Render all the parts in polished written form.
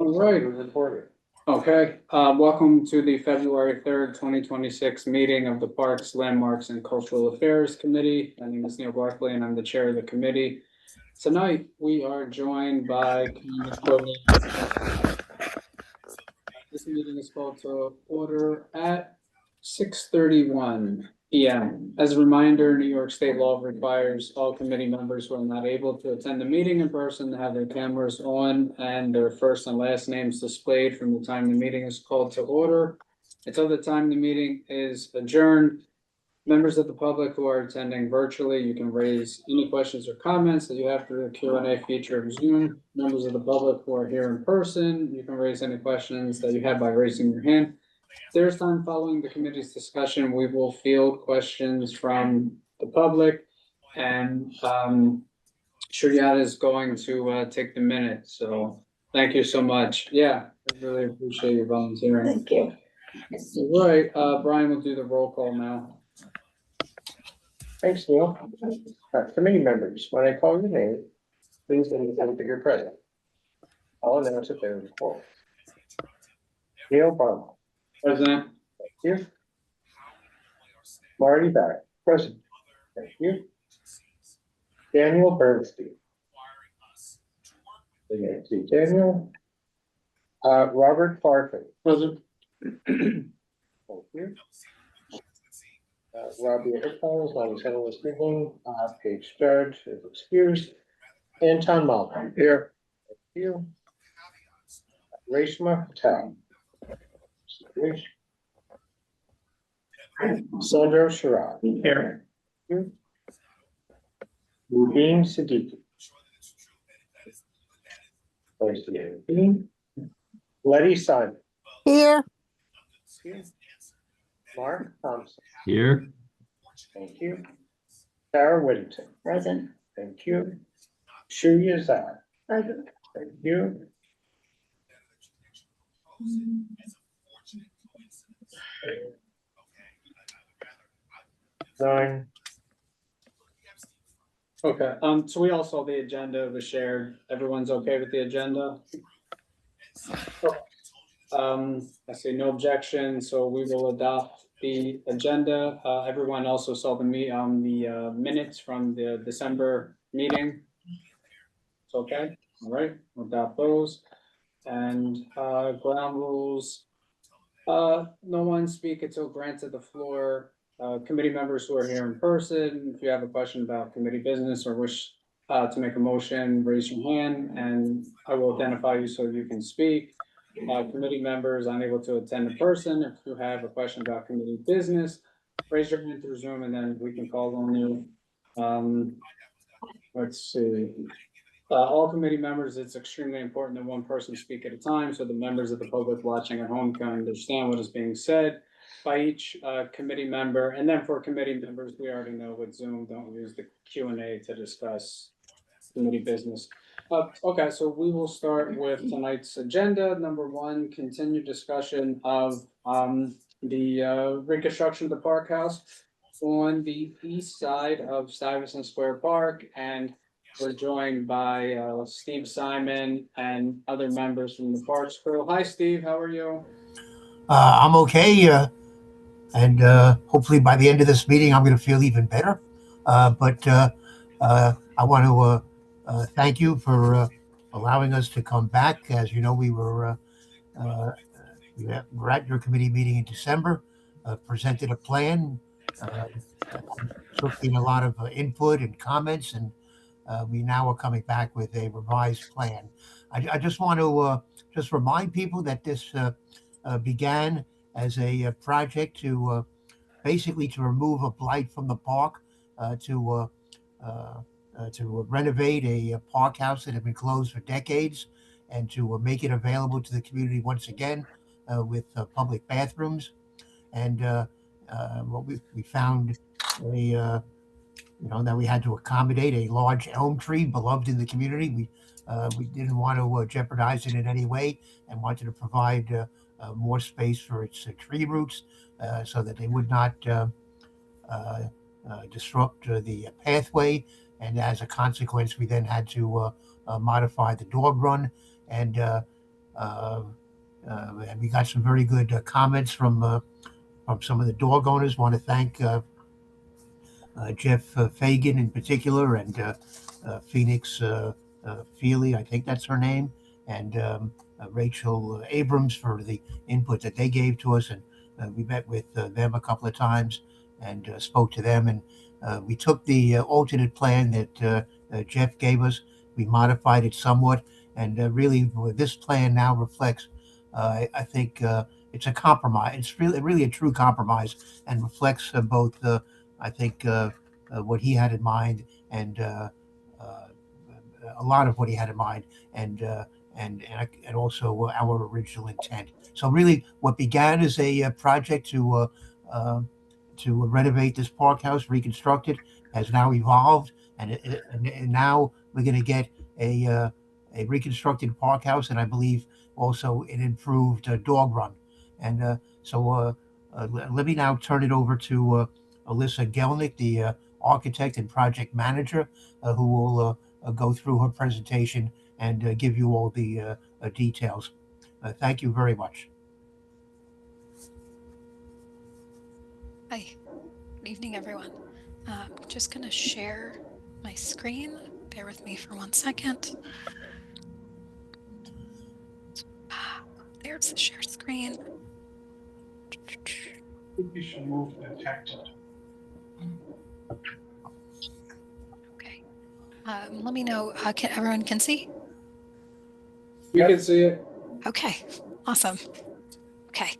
All right. Okay, welcome to the February 3rd, 2026 meeting of the Parks, Landmarks and Cultural Affairs Committee. My name is Neil Barkley and I'm the chair of the committee. Tonight, we are joined by Community Coordinator. This meeting is called to order at 6:31 PM. As a reminder, New York State law requires all committee members who are not able to attend the meeting in person to have their cameras on and their first and last names displayed from the time the meeting is called to order until the time the meeting is adjourned. Members of the public who are attending virtually, you can raise any questions or comments that you have through the Q&A feature of Zoom. Members of the public who are here in person, you can raise any questions that you have by raising your hand. There's time following the committee's discussion, we will field questions from the public and Shuryat is going to take the minute, so thank you so much. Yeah, I really appreciate you volunteering. Thank you. All right, Brian will do the roll call now. Thanks, Neil. Committee members, when I call your name, please indicate that you're present. I'll announce if they're in call. Neil Barlow. President. Thank you. Marty Barrett, present. Thank you. Daniel Bernstein. Thank you, Daniel. Robert Farfan. Present. Thank you. Robbie Hickman, Long speaking. Paige Sturge is excused. Anton Malcolm. Here. Thank you. Reshma Patel. Sandro Sharad. Here. Mubin Siddiqui. Letty Simon. Here. Mark Thompson. Here. Thank you. Sarah Whittington. Present. Thank you. Shu Yazar. Present. Thank you. Nine. Okay, so we all saw the agenda was shared. Everyone's okay with the agenda? I see no objection, so we will adopt the agenda. Everyone also saw the minutes from the December meeting. It's okay, all right, we'll adopt those. And ground rules. No one speak until granted the floor. Committee members who are here in person, if you have a question about committee business or wish to make a motion, raise your hand and I will identify you so you can speak. Committee members unable to attend in person, if you have a question about committee business, raise your hand through Zoom and then we can call on you. Let's see. All committee members, it's extremely important that one person speak at a time so the members of the public watching at home can understand what is being said by each committee member. And then for committee members, we already know with Zoom, don't use the Q&A to discuss committee business. Okay, so we will start with tonight's agenda. Number one, continued discussion of the reconstruction of the Park House on the east side of Stuyvesant Square Park, and we're joined by Steve Simon and other members from the Parks crew. Hi, Steve. How are you? I'm okay, and hopefully by the end of this meeting, I'm going to feel even better. But I want to thank you for allowing us to come back. As you know, we were at your committee meeting in December, presented a plan, took in a lot of input and comments, and we now are coming back with a revised plan. I just want to just remind people that this began as a project to basically to remove a blight from the park, to renovate a park house that had been closed for decades, and to make it available to the community once again with public bathrooms. And what we found that we had to accommodate a large elm tree beloved in the community. We didn't want to jeopardize it in any way, and wanted to provide more space for its tree roots so that they would not disrupt the pathway. And as a consequence, we then had to modify the dog run and Uh, and we got some very good comments from some of the dog owners. Want to thank Jeff Fagan in particular, and Phoenix Feely, I think that's her name, and Rachel Abrams for the input that they gave to us. And we met with them a couple of times and spoke to them. And we took the alternate plan that Jeff gave us, we modified it somewhat, and really this plan now reflects, I think it's a compromise. It's really a true compromise, and reflects both I think what he had in mind, and a lot of what he had in mind, and and also our original intent. So really, what began as a project to renovate this park house, reconstruct it, has now evolved, and now we're going to get a reconstructed park house, and I believe also an improved dog run. And let me now turn it over to Alyssa Gelnick, the architect and project manager, who will go through her presentation and give you all the details. Thank you very much. Hi, good evening, everyone. Just going to share my screen. Bear with me for 1 second. There's the share screen. You should move the text. Okay. Let me know. Everyone can see? We can see it. Okay, awesome. Okay,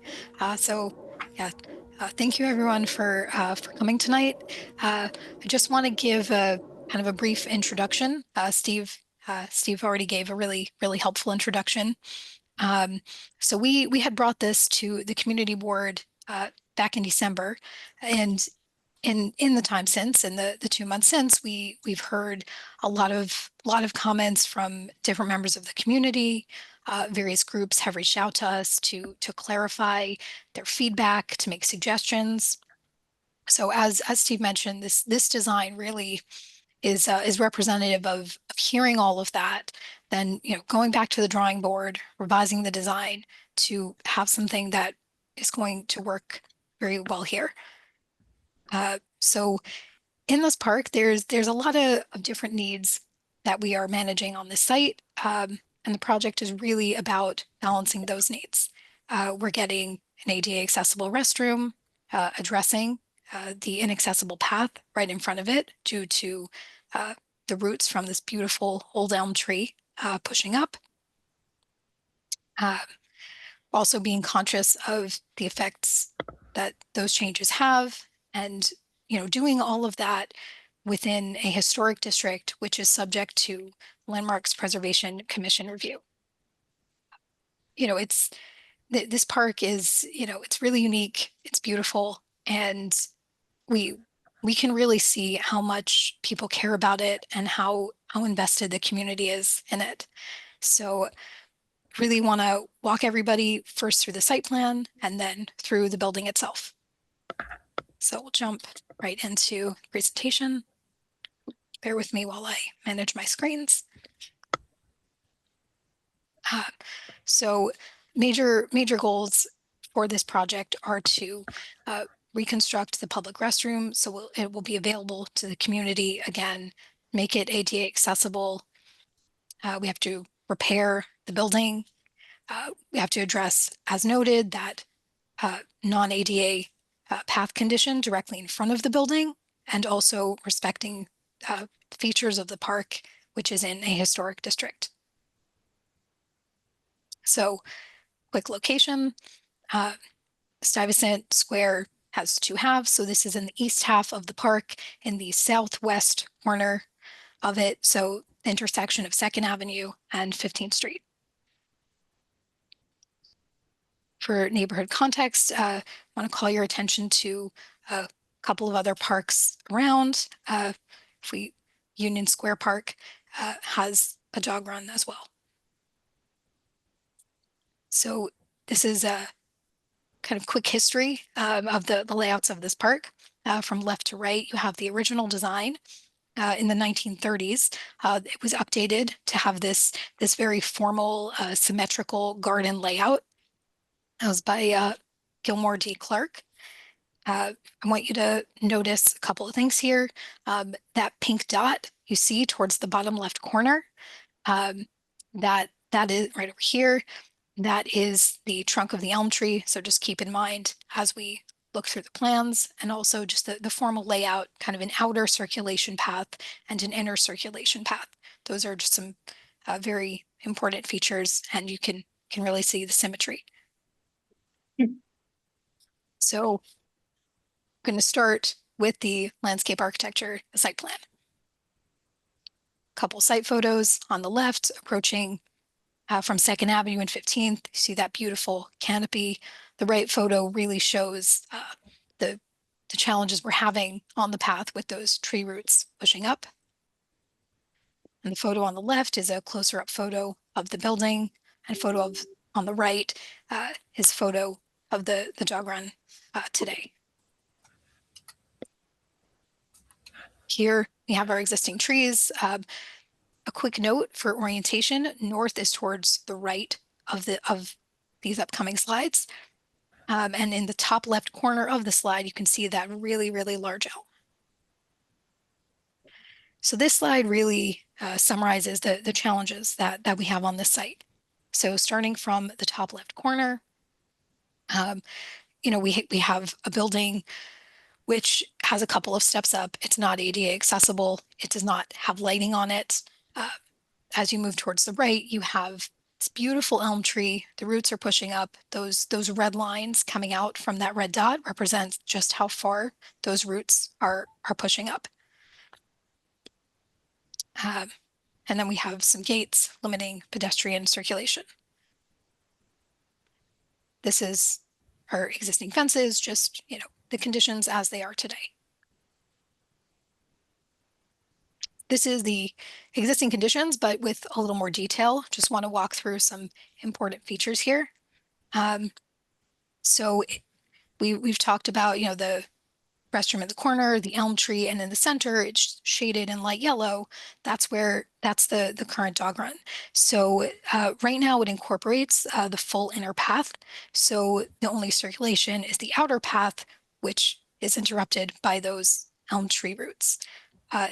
thank you everyone for coming tonight. I just want to give a kind of a brief introduction. Steve already gave a really helpful introduction. So we had brought this to the community board back in December, and in the time since, in the 2 months since, we've heard a lot of comments from different members of the community. Various groups have reached out to us to clarify their feedback, to make suggestions. So as Steve mentioned, this design really is representative of hearing all of that, then going back to the drawing board, revising the design to have something that is going to work very well here. So in this park, there's a lot of different needs that we are managing on this site. And the project is really about balancing those needs. We're getting an ADA accessible restroom, addressing the inaccessible path right in front of it due to the roots from this beautiful old elm tree pushing up. Also being conscious of the effects that those changes have, and doing all of that within a historic district, which is subject to Landmarks Preservation Commission review. This park is, it's really unique, it's beautiful, and we can really see how much people care about it and how invested the community is in it. So really want to walk everybody first through the site plan and then through the building itself. So we'll jump right into the presentation. Bear with me while I manage my screens. So major goals for this project are to reconstruct the public restroom, so it will be available to the community again, make it ADA accessible. We have to repair the building. We have to address, as noted, that non-ADA path condition directly in front of the building, and also respecting features of the park, which is in a historic district. So quick location, Stuyvesant Square has 2 halves. So this is in the east half of the park, in the southwest corner of it. So the intersection of 2nd Avenue and 15th Street. For neighborhood context, I want to call your attention to a couple of other parks around. Union Square Park has a dog run as well. So this is a kind of quick history of the layouts of this park. From left to right, you have the original design. in the 1930s. It was updated to have this very formal, symmetrical garden layout. That was by Gilmore D. Clark. I want you to notice a couple of things here. That pink dot you see towards the bottom left corner, that is right over here. That is the trunk of the elm tree. So just keep in mind as we look through the plans, and also just the formal layout, kind of an outer circulation path and an inner circulation path. Those are just some very important features, and you can really see the symmetry. So I'm going to start with the landscape architecture site plan. Couple site photos on the left, approaching from 2nd Avenue and 15th. You see that beautiful canopy. The right photo really shows the challenges we're having on the path with those tree roots pushing up. And the photo on the left is a closer up photo of the building, and photo of on the right is photo of the dog run today. Here we have our existing trees. A quick note for orientation: north is towards the right of these upcoming slides. And in the top left corner of the slide, you can see that really, really large elm. So this slide really summarizes the challenges that we have on this site. So starting from the top left corner, we have a building which has a couple of steps up. It's not ADA accessible. It does not have lighting on it. As you move towards the right, you have this beautiful elm tree. The roots are pushing up. Those red lines coming out from that red dot represent just how far those roots are pushing up. And then we have some gates limiting pedestrian circulation. This is our existing fences, just, the conditions as they are today. This is the existing conditions, but with a little more detail. Just want to walk through some important features here. So we've talked about, the restroom in the corner, the elm tree, and in the center, it's shaded in light yellow. That's the current dog run. So right now it incorporates the full inner path. So the only circulation is the outer path, which is interrupted by those elm tree roots.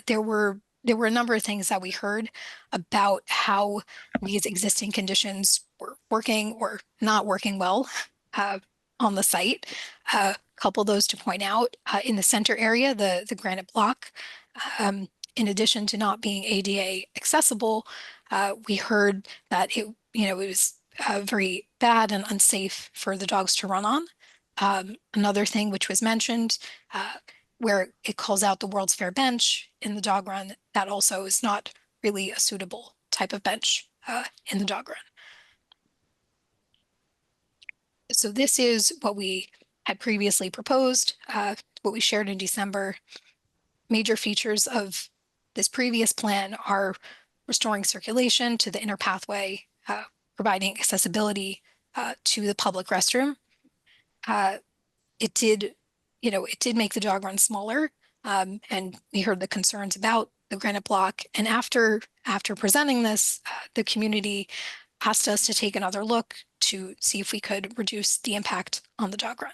There were a number of things that we heard about how these existing conditions were working or not working well on the site. Couple those to point out. In the center area, the granite block, in addition to not being ADA accessible, we heard that it was very bad and unsafe for the dogs to run on. Another thing which was mentioned, where it calls out the World's Fair bench in the dog run, that also is not really a suitable type of bench in the dog run. So this is what we had previously proposed, what we shared in December. Major features of this previous plan are restoring circulation to the inner pathway, providing accessibility to the public restroom. It did make the dog run smaller, and we heard the concerns about the granite block. And after presenting this, the community asked us to take another look to see if we could reduce the impact on the dog run.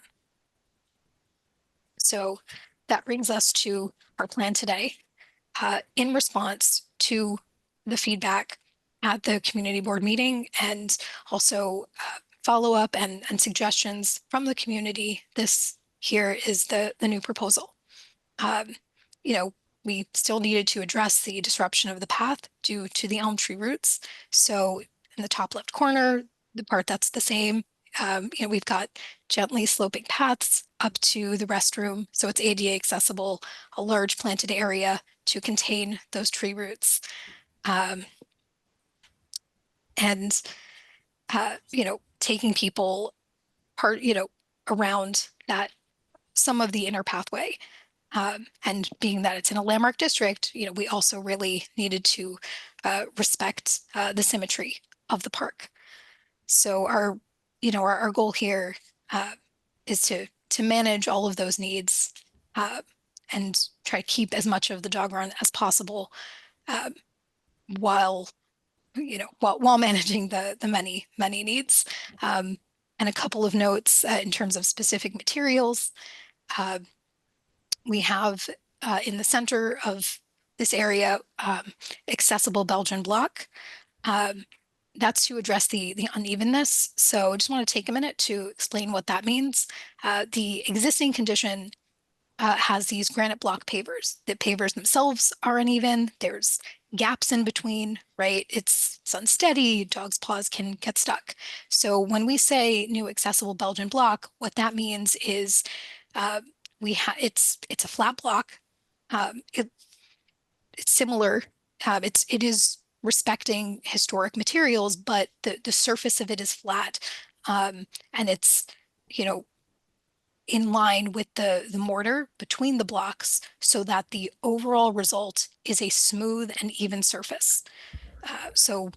So that brings us to our plan today. In response to the feedback at the community board meeting, and also follow up and suggestions from the community, this here is the new proposal. We still needed to address the disruption of the path due to the elm tree roots. So in the top left corner, the part that's the same, we've got gently sloping paths up to the restroom, so it's ADA accessible, a large planted area to contain those tree roots. Taking people around that, some of the inner pathway. And being that it's in a landmark district, we also really needed to respect the symmetry of the park. So our goal here is to manage all of those needs and try to keep as much of the jog run as possible, while while managing the many needs. And a couple of notes in terms of specific materials. We have in the center of this area accessible Belgian block. That's to address the unevenness. So I just want to take a minute to explain what that means. The existing condition has these granite block pavers. The pavers themselves are uneven. There's gaps in between, right? It's unsteady. Dogs' paws can get stuck. So when we say new accessible Belgian block, what that means is it's a flat block. It's similar. It is respecting historic materials, but the surface of it is flat, and it's in line with the mortar between the blocks, so that the overall result is a smooth and even surface. So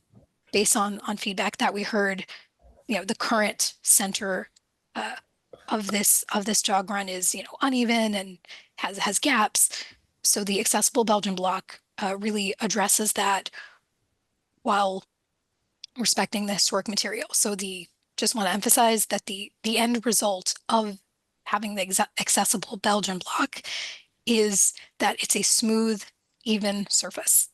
based on feedback that we heard, the current center of this jog run is uneven and has gaps. So the accessible Belgian block really addresses that while respecting the historic material. So just want to emphasize that the end result of having the accessible Belgian block is that it's a smooth, even surface.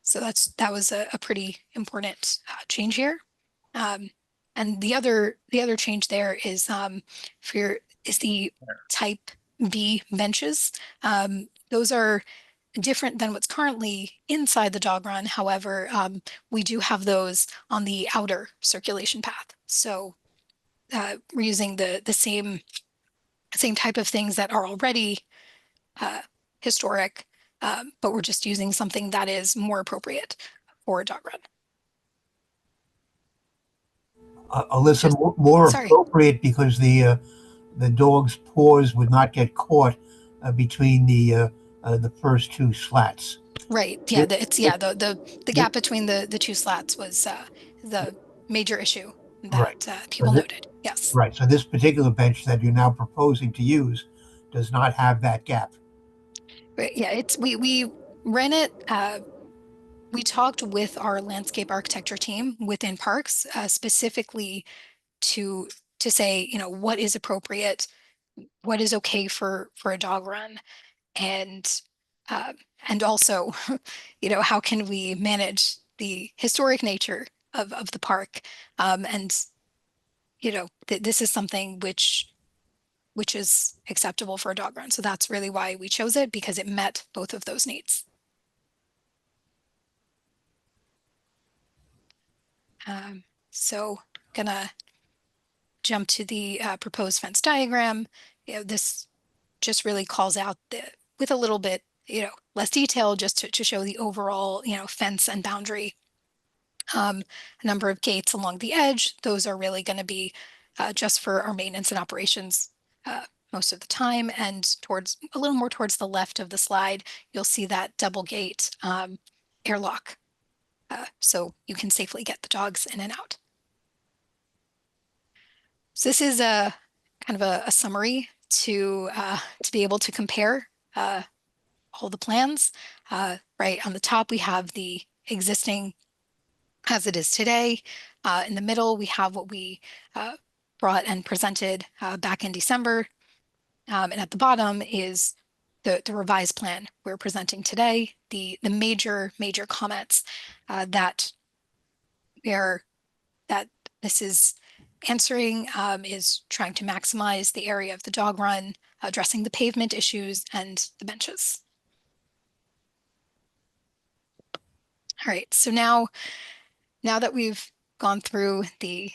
So that was a pretty important change here. And the other change there is the type B benches. Those are different than what's currently inside the jog run. However, we do have those on the outer circulation path. So we're using the same type of things that are already historic, but we're just using something that is more appropriate for a dog run. Alyssa, more Sorry. appropriate because the dog's paws would not get caught between the first two slats. Right. Yeah. The gap between the two slats was the major issue Right. that people noted. Yes. Right. So this particular bench that you're now proposing to use does not have that gap. Right. Yeah. We ran it. We talked with our landscape architecture team within parks specifically to say, what is appropriate, what is okay for a dog run, and also, how can we manage the historic nature of the park, and this is something which is acceptable for a dog run. So that's really why we chose it, because it met both of those needs. So gonna jump to the proposed fence diagram. This just really calls out with a little bit, less detail, just to show the overall, fence and boundary. A number of gates along the edge. Those are really going to be just for our maintenance and operations most of the time. And a little more towards the left of the slide, you'll see that double gate airlock. So you can safely get the dogs in and out. So this is a kind of a summary to be able to compare all the plans. Right on the top, we have the existing as it is today. In the middle, we have what we brought and presented back in December. And at the bottom is the revised plan we're presenting today. The major comments that this is answering is trying to maximize the area of the dog run, addressing the pavement issues and the benches. All right, so now that we've gone through the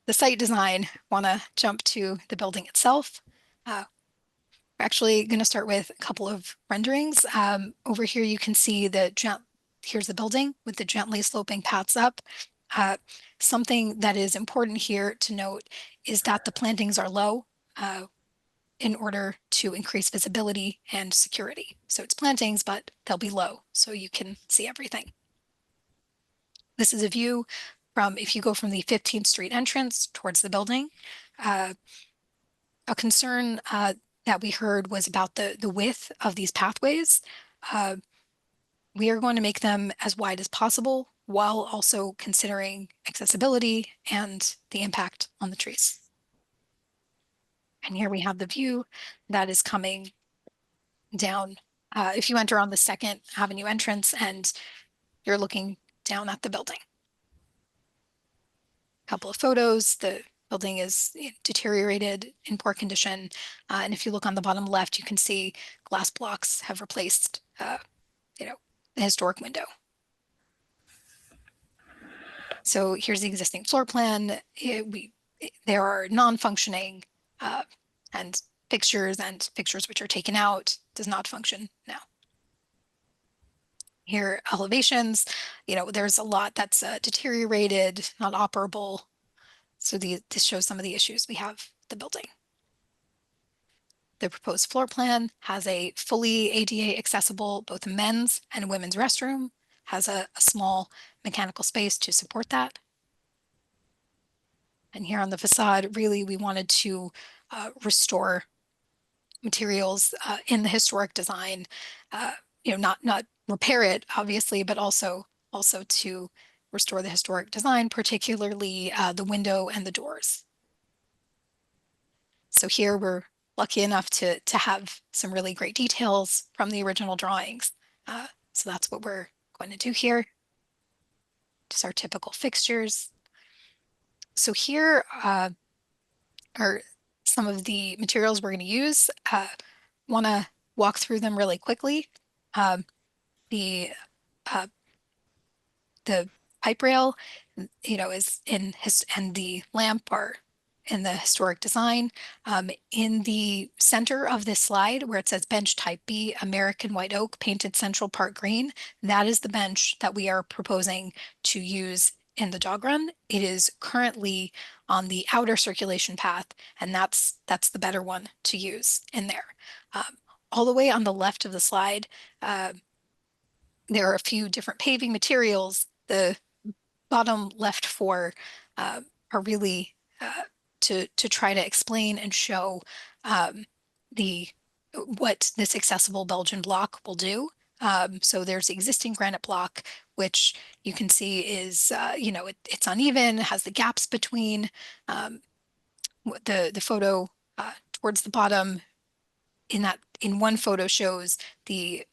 site design, want to jump to the building itself. We're actually going to start with a couple of renderings. Over here, you can see here's the building with the gently sloping paths up. Something that is important here to note is that the plantings are low in order to increase visibility and security. So it's plantings, but they'll be low so you can see everything. This is a view from, if you go from the 15th Street entrance towards the building. A concern that we heard was about the width of these pathways. We are going to make them as wide as possible while also considering accessibility and the impact on the trees. And here we have the view that is coming down. If you enter on the Second Avenue entrance and you're looking down at the building. Couple of photos, the building is deteriorated, in poor condition. And if you look on the bottom left, you can see glass blocks have replaced, the historic window. So here's the existing floor plan. There are non-functioning and pictures which are taken out, does not function now. Here, elevations, there's a lot that's deteriorated, not operable. So this shows some of the issues we have with the building. The proposed floor plan has a fully ADA accessible both men's and women's restroom, has a small mechanical space to support that. And here on the facade, really, we wanted to restore materials in the historic design, not repair it, obviously, but also to restore the historic design, particularly the window and the doors. So here we're lucky enough to have some really great details from the original drawings. So that's what we're going to do here. Just our typical fixtures. So here are some of the materials we're going to use. Want to walk through them really quickly. The pipe rail, is in and the lamp are in the historic design. In the center of this slide where it says bench type B, American white oak, painted central part green, that is the bench that we are proposing to use in the dog run. It is currently on the outer circulation path, and that's the better one to use in there. All the way on the left of the slide, there are a few different paving materials. The bottom left four are really to try to explain and show what this accessible Belgian block will do. So there's the existing granite block, which you can see is, it's uneven, has the gaps between. The photo towards the bottom in one photo shows the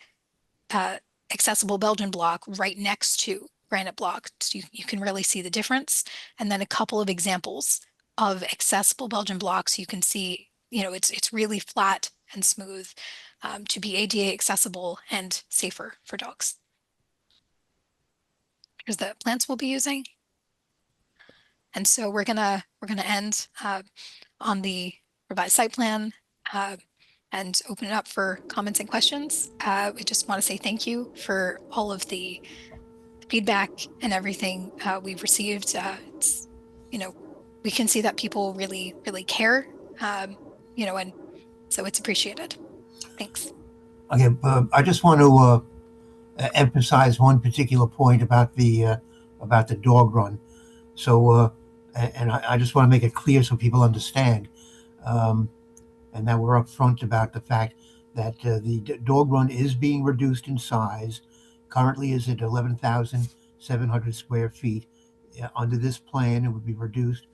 accessible Belgian block right next to granite block. So you can really see the difference. And then a couple of examples of accessible Belgian blocks. You can see, it's really flat and smooth to be ADA accessible and safer for dogs. Here's the plants we'll be using. And so we're gonna end on the revised site plan and open it up for comments and questions. We just want to say thank you for all of the feedback and everything we've received. It's, we can see that people really, really care, and so it's appreciated. Thanks. Okay, I just want to emphasize one particular point about the dog run. So, and I just want to make it clear so people understand, and that we're upfront about the fact that the dog run is being reduced in size. Currently is at 11,700 square feet. Under this plan, it would be reduced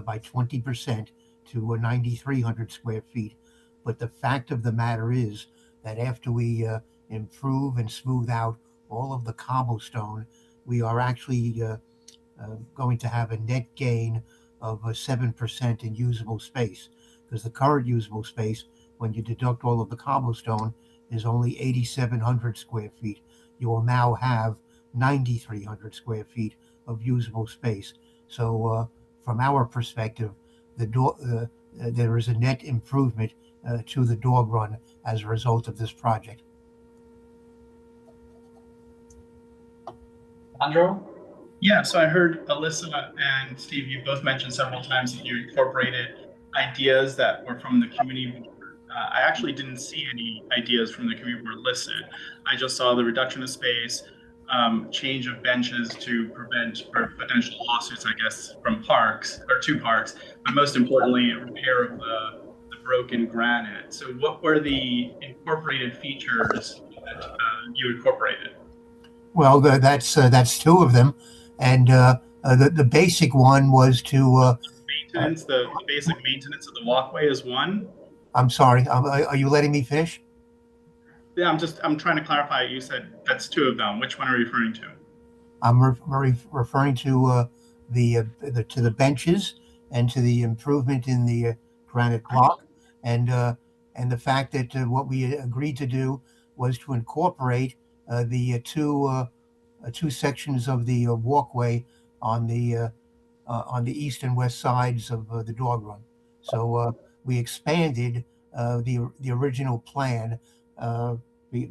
by 20% to 9,300 square feet. But the fact of the matter is that after we improve and smooth out all of the cobblestone, we are actually going to have a net gain of 7% in usable space, because the current usable space, when you deduct all of the cobblestone, is only 8,700 square feet. You will now have 9,300 square feet of usable space. So from our perspective, there is a net improvement to the dog run as a result of this project. Andrew? Yeah, so I heard Alyssa and Steve, you both mentioned several times that you incorporated ideas that were from the community board. I actually didn't see any ideas from the community board listed. I just saw the reduction of space, change of benches to prevent potential lawsuits, I guess, from parks or to parks, but most importantly, a repair of the broken granite. So what were the incorporated features that you incorporated? Well, that's two of them, and the basic one was to. Maintenance, the basic maintenance of the walkway is one. I'm sorry. Are you letting me finish? Yeah, I'm trying to clarify. You said that's two of them. Which one are you referring to? I'm referring to the benches and to the improvement in the granite block, and the fact that what we agreed to do was to incorporate the two sections of the walkway on the east and west sides of the dog run. So we expanded the original plan uh, be-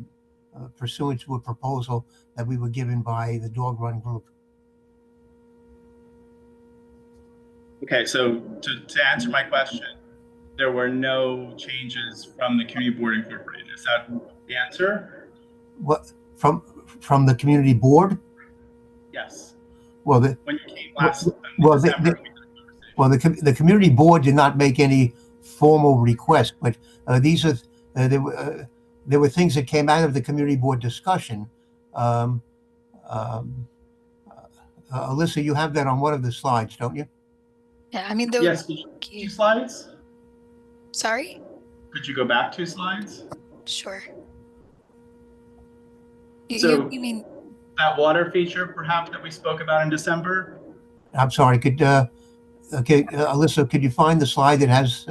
pursuant to a proposal that we were given by the dog run group. Okay, so to answer my question, there were no changes from the community board incorporated. Is that the answer? What from the community board? Yes. Well, When you came last well, December, we had a conversation. well, the community board did not make any formal request, but these are there were things that came out of the community board discussion. Um, um, Alyssa, you have that on one of the slides, don't you? Yeah, I mean, Yes, could you, two slides? sorry? Could you go back 2 slides? Sure. So- You mean, That water feature perhaps that we spoke about in December? I'm sorry. Alyssa, could you find the slide that has?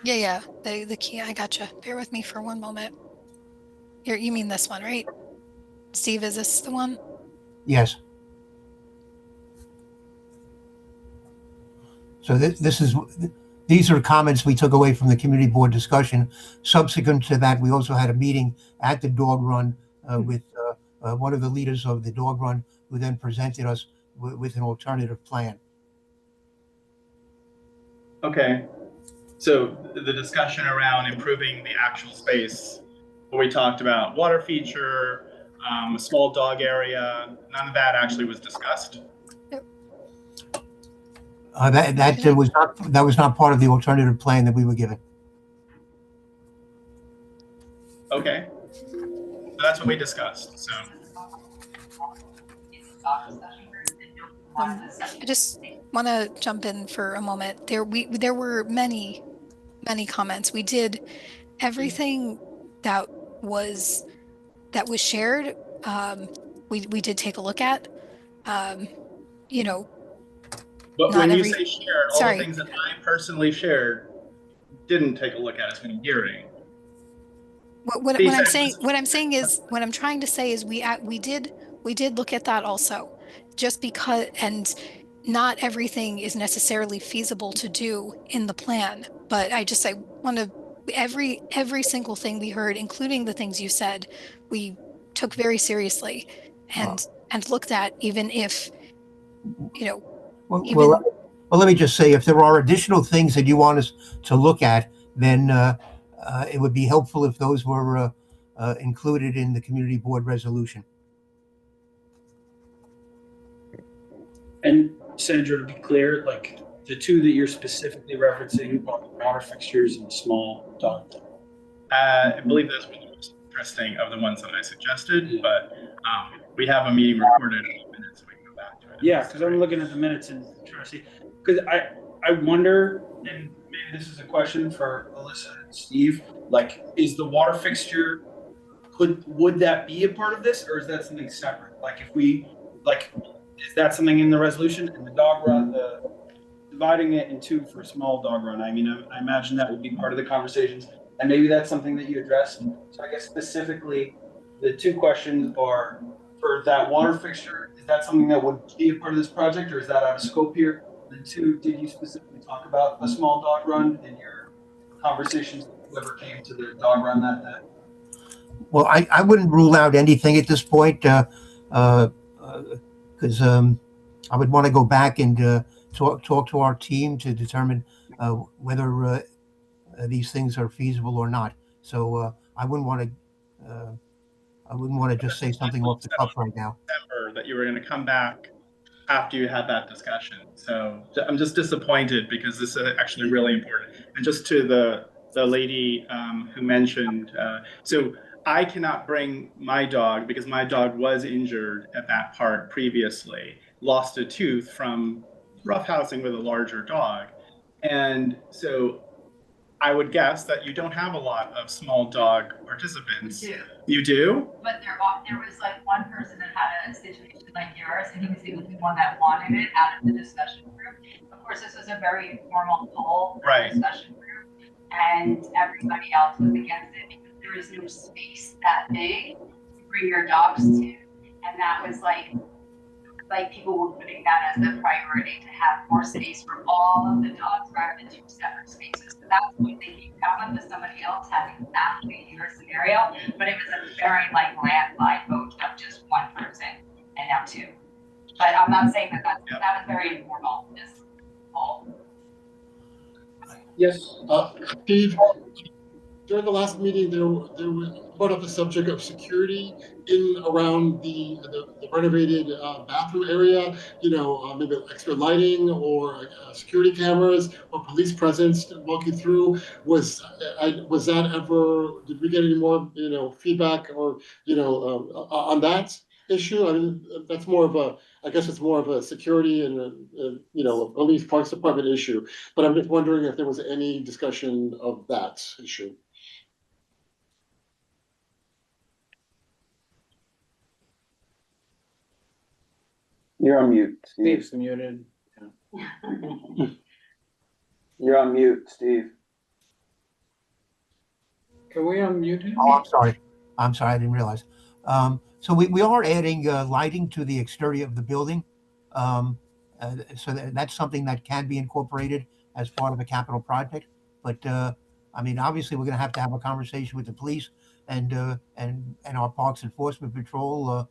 yeah, the key, I gotcha. Bear with me for one moment. You mean this one, right? Steve, is this the one? Yes. So these are comments we took away from the community board discussion. Subsequent to that, we also had a meeting at the dog run with one of the leaders of the dog run, who then presented us with an alternative plan. Okay. So the discussion around improving the actual space, where we talked about water feature, a small dog area, none of that actually was discussed. That was not part of the alternative plan that we were given. Okay. So that's what we discussed. So I just want to jump in for a moment. There were many comments. We did everything that was shared. We did take a look at. You know, but Not when you every- say shared, all sorry. the things that I personally shared didn't take a look at as an hearing. what He I'm said- saying, what I'm trying to say is we did look at that also, just because, and not everything is necessarily feasible to do in the plan. But I want to, every single thing we heard, including the things you said, we took very seriously and looked at, even if, Well, even let me just say, if there are additional things that you want us to look at, then it would be helpful if those were included in the community board resolution. And Sandra, to be clear, like the two that you're specifically referencing are the water fixtures and small dog. I believe those were the most interesting of the ones that I suggested, but we have a meeting recorded in a minute, so we can go back to it. Yeah, because I'm looking at the minutes and trying to see, because I wonder, and maybe this is a question for Alyssa and Steve, like, is the water fixture, would that be a part of this, or is that something separate? Like, if we, like, is that something in the resolution, and the dog run, dividing it in two for a small dog run? I mean, I imagine that would be part of the conversations, and maybe that's something that you addressed. So I guess specifically, the two questions are, for that water fixture, is that something that would be a part of this project, or is that out of scope here? And two, did you specifically talk about a small dog run in your conversations with whoever came to the dog run that day? Well, I wouldn't rule out anything at this point, because I would want to go back and talk to our team to determine whether these things are feasible or not. So I wouldn't want to just say something off the cuff right now. December that you were going to come back after you had that discussion. So I'm just disappointed because this is actually really important. And just to the the lady who mentioned, so I cannot bring my dog because my dog was injured at that park previously, lost a tooth from roughhousing with a larger dog. And so I would guess that you don't have a lot of small dog participants. We do. You do? But there was like one person that had a situation like yours, and he was the only one that wanted it out of the discussion group. Of course, this was a very informal poll for Right. the discussion group, and everybody else was against it because there is no space that big to bring your dogs to, and that was like people were putting that as the priority to have more space for all of the dogs rather than 2 separate spaces. So that's what they came down with somebody else having exactly your scenario, but it was a very like landslide vote of just one person and now 2. But I'm not saying that that was very informal, this poll. Yes, Steve, during the last meeting, there was brought up the subject of security in around the renovated bathroom area. Maybe extra lighting or security cameras or police presence walking through. Was that ever? Did we get any more feedback or on that issue? I mean, that's more of a. I guess it's more of a security and a police parks department issue. But I'm just wondering if there was any discussion of that issue. You're on mute, Steve. Steve's muted. You're on mute, Steve. Can we unmute him? Oh, I'm sorry. I didn't realize. So we are adding lighting to the exterior of the building. So that's something that can be incorporated as part of a capital project. But I mean, obviously, we're going to have a conversation with the police, and our Parks Enforcement Patrol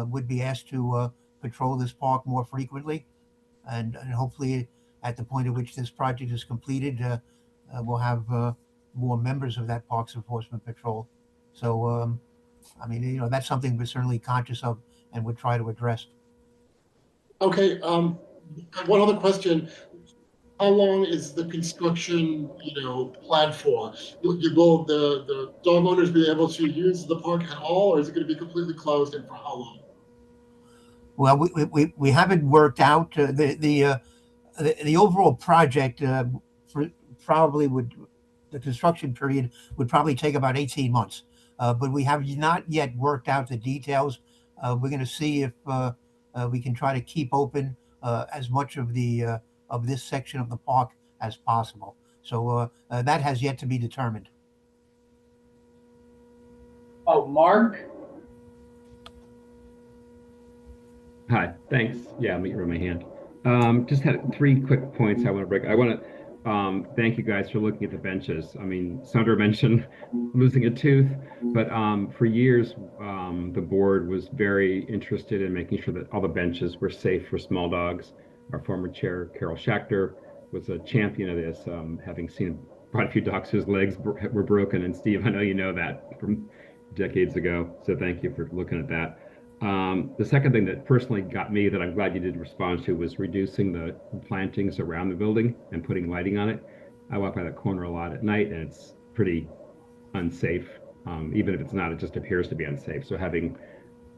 would be asked to patrol this park more frequently, and hopefully, at the point at which this project is completed, we'll have more members of that Parks Enforcement Patrol. So, I mean, that's something we're certainly conscious of and would try to address. Okay. One other question. How long is the construction, planned for? Will the dog owners be able to use the park at all, or is it going to be completely closed, and for how long? Well, we haven't worked out the overall project. Probably the construction period would probably take about 18 months, but we have not yet worked out the details. We're going to see if we can try to keep open as much of this section of the park as possible. So that has yet to be determined. Oh, Mark? Hi, thanks. Yeah, let me raise my hand. Just had 3 quick points I want to break. I want to thank you guys for looking at the benches. I mean, Sandra mentioned losing a tooth, but for years, the board was very interested in making sure that all the benches were safe for small dogs. Our former chair, Carol Schachter, was a champion of this, having seen quite a few dogs whose legs were broken. And Steve, I know you know that from decades ago, so thank you for looking at that. The second thing that personally got me that I'm glad you did respond to was reducing the plantings around the building and putting lighting on it. I walk by that corner a lot at night and it's pretty unsafe. Even if it's not, it just appears to be unsafe. So having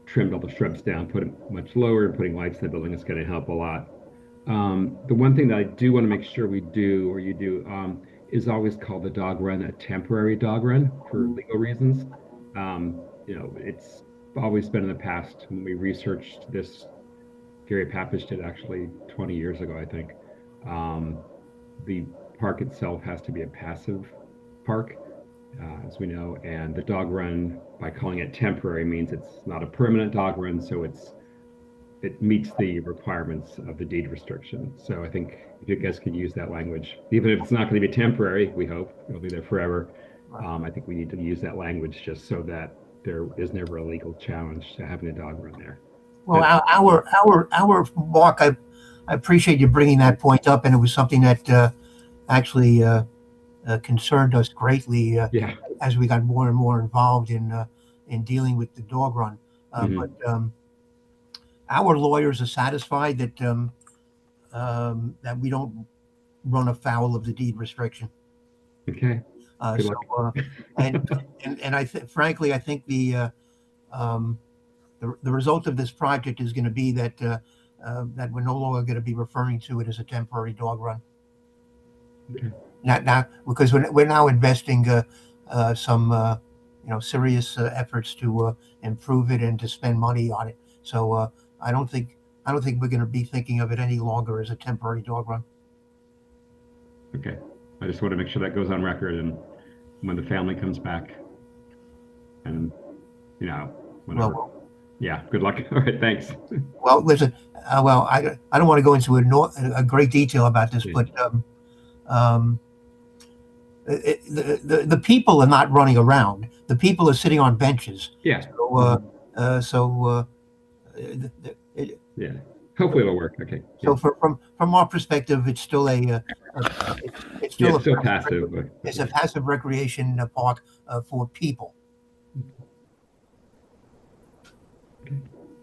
trimmed all the shrubs down, put it much lower, and putting lights in the building is going to help a lot. The one thing that I do want to make sure we do, or you do, is always call the dog run a temporary dog run for legal reasons. It's always been in the past when we researched this. Gary Papich did actually 20 years ago, I think. The park itself has to be a passive park, as we know, and the dog run, by calling it temporary, means it's not a permanent dog run, so it meets the requirements of the deed restriction. So I think if you guys could use that language, even if it's not going to be temporary, we hope it'll be there forever. I think we need to use that language just so that there is never a legal challenge to having a dog run there. Well, our Mark, I appreciate you bringing that point up, and it was something that actually concerned us greatly as we got more and more involved in dealing with the dog run. But our lawyers are satisfied that that we don't run afoul of the deed restriction. Okay. Good So, luck. and frankly, I think um, the result of this project is going to be that that we're no longer going to be referring to it as a temporary dog run. Okay. Now, because we're now investing some serious efforts to improve it and to spend money on it. So I don't think we're going to be thinking of it any longer as a temporary dog run. Okay. I just want to make sure that goes on record, and when the family comes back, and whenever. Well, Yeah. Good luck. All right. Thanks. well, listen. I don't want to go into a great detail about this, Yeah. but the people are not running around. The people are sitting on benches. Yeah. So, Yeah. Hopefully it'll work. Okay. so Yeah. from our perspective, it's still it's still Yeah, still passive. But, it's a passive recreation park for people.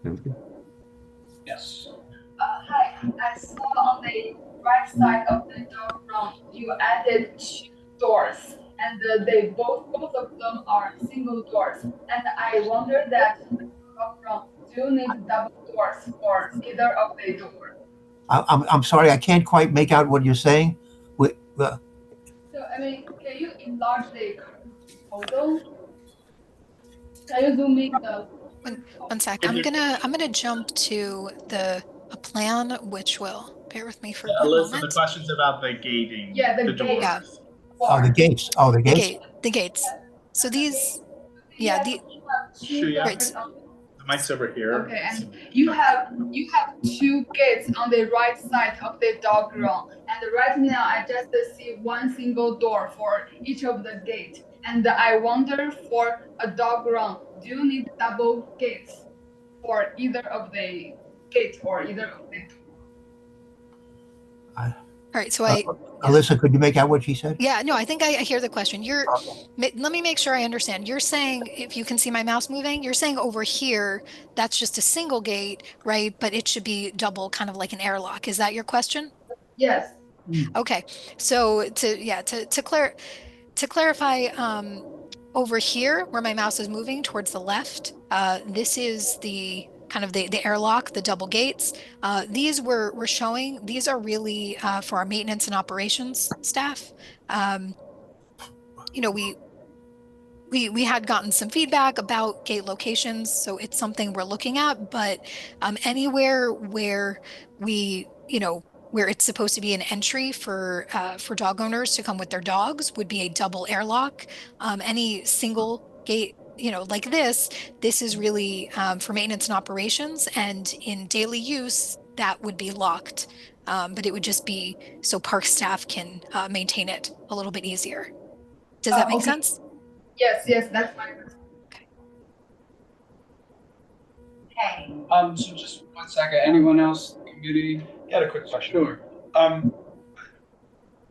sounds good. Yes. Hi, I saw on the right side of the dog run, you added 2 doors, and they both of them are single doors. And I wonder that the dog run do need double doors for either of the doors. I'm sorry, I can't quite make out what you're saying. So I mean, can you enlarge the photo? Can you zoom in the? One sec. I'm gonna jump to a plan, which will bear with me for a Alyssa, the moment. question's about the gating. Yeah, the doors. gate. Yeah. Oh, the gates. Oh, the gates. The gates. So these, yeah, the Shuya, right. the mic's over here. Okay, and you have 2 gates on the right side of the dog run, and right now I just see one single door for each of the gate. And I wonder, for a dog run, do you need double gates for either of the gate or either of the door? All right. So Alyssa, could you make out what she said? yeah, no, I think I hear the question. Let me make sure I understand. You're saying, if you can see my mouse moving, you're saying over here, that's just a single gate, right? But it should be double, kind of like an airlock. Is that your question? Yes. Okay. So to clarify, over here where my mouse is moving towards the left, this is the kind of the airlock, the double gates. These we're showing, these are really for our maintenance and operations staff. We had gotten some feedback about gate locations, so it's something we're looking at, but anywhere where where it's supposed to be an entry for dog owners to come with their dogs would be a double airlock. Any single gate, like this is really for maintenance and operations, and in daily use, that would be locked. But it would just be so park staff can maintain it a little bit easier. Does that make Okay. sense? Yes, that's fine. Okay. So just 1 second, anyone else, community? I had a quick question. Sure.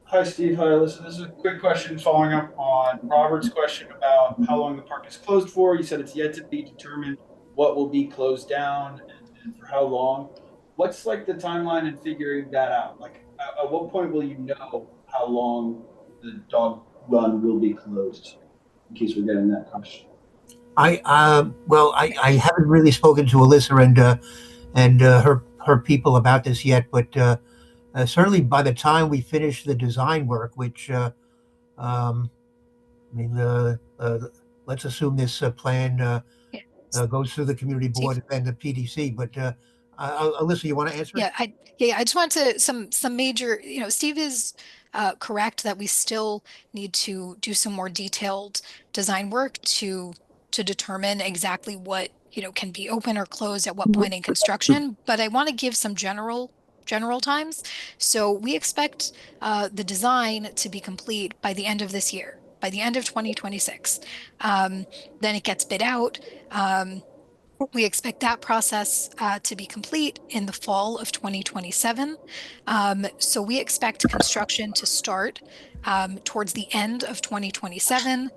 Hi, Steve. Hi, Alyssa. This is a quick question following up on Robert's question about how long the park is closed for. You said it's yet to be determined what will be closed down and for how long. What's like the timeline in figuring that out? Like, at what point will you know how long the dog run will be closed? In case we're getting that question. I haven't really spoken to Alyssa and her people about this yet, but certainly by the time we finish the design work, which let's assume this plan goes through the community board and the PDC. But Alyssa, you want to answer? Yeah, I just want to some major. Steve is correct that we still need to do some more detailed design work to determine exactly what can be open or closed at what point in construction. But I want to give some general times. So we expect the design to be complete by the end of this year, by the end of 2026. Then it gets bid out. We expect that process to be complete in the fall of 2027. So we expect construction to start towards the end of 2027.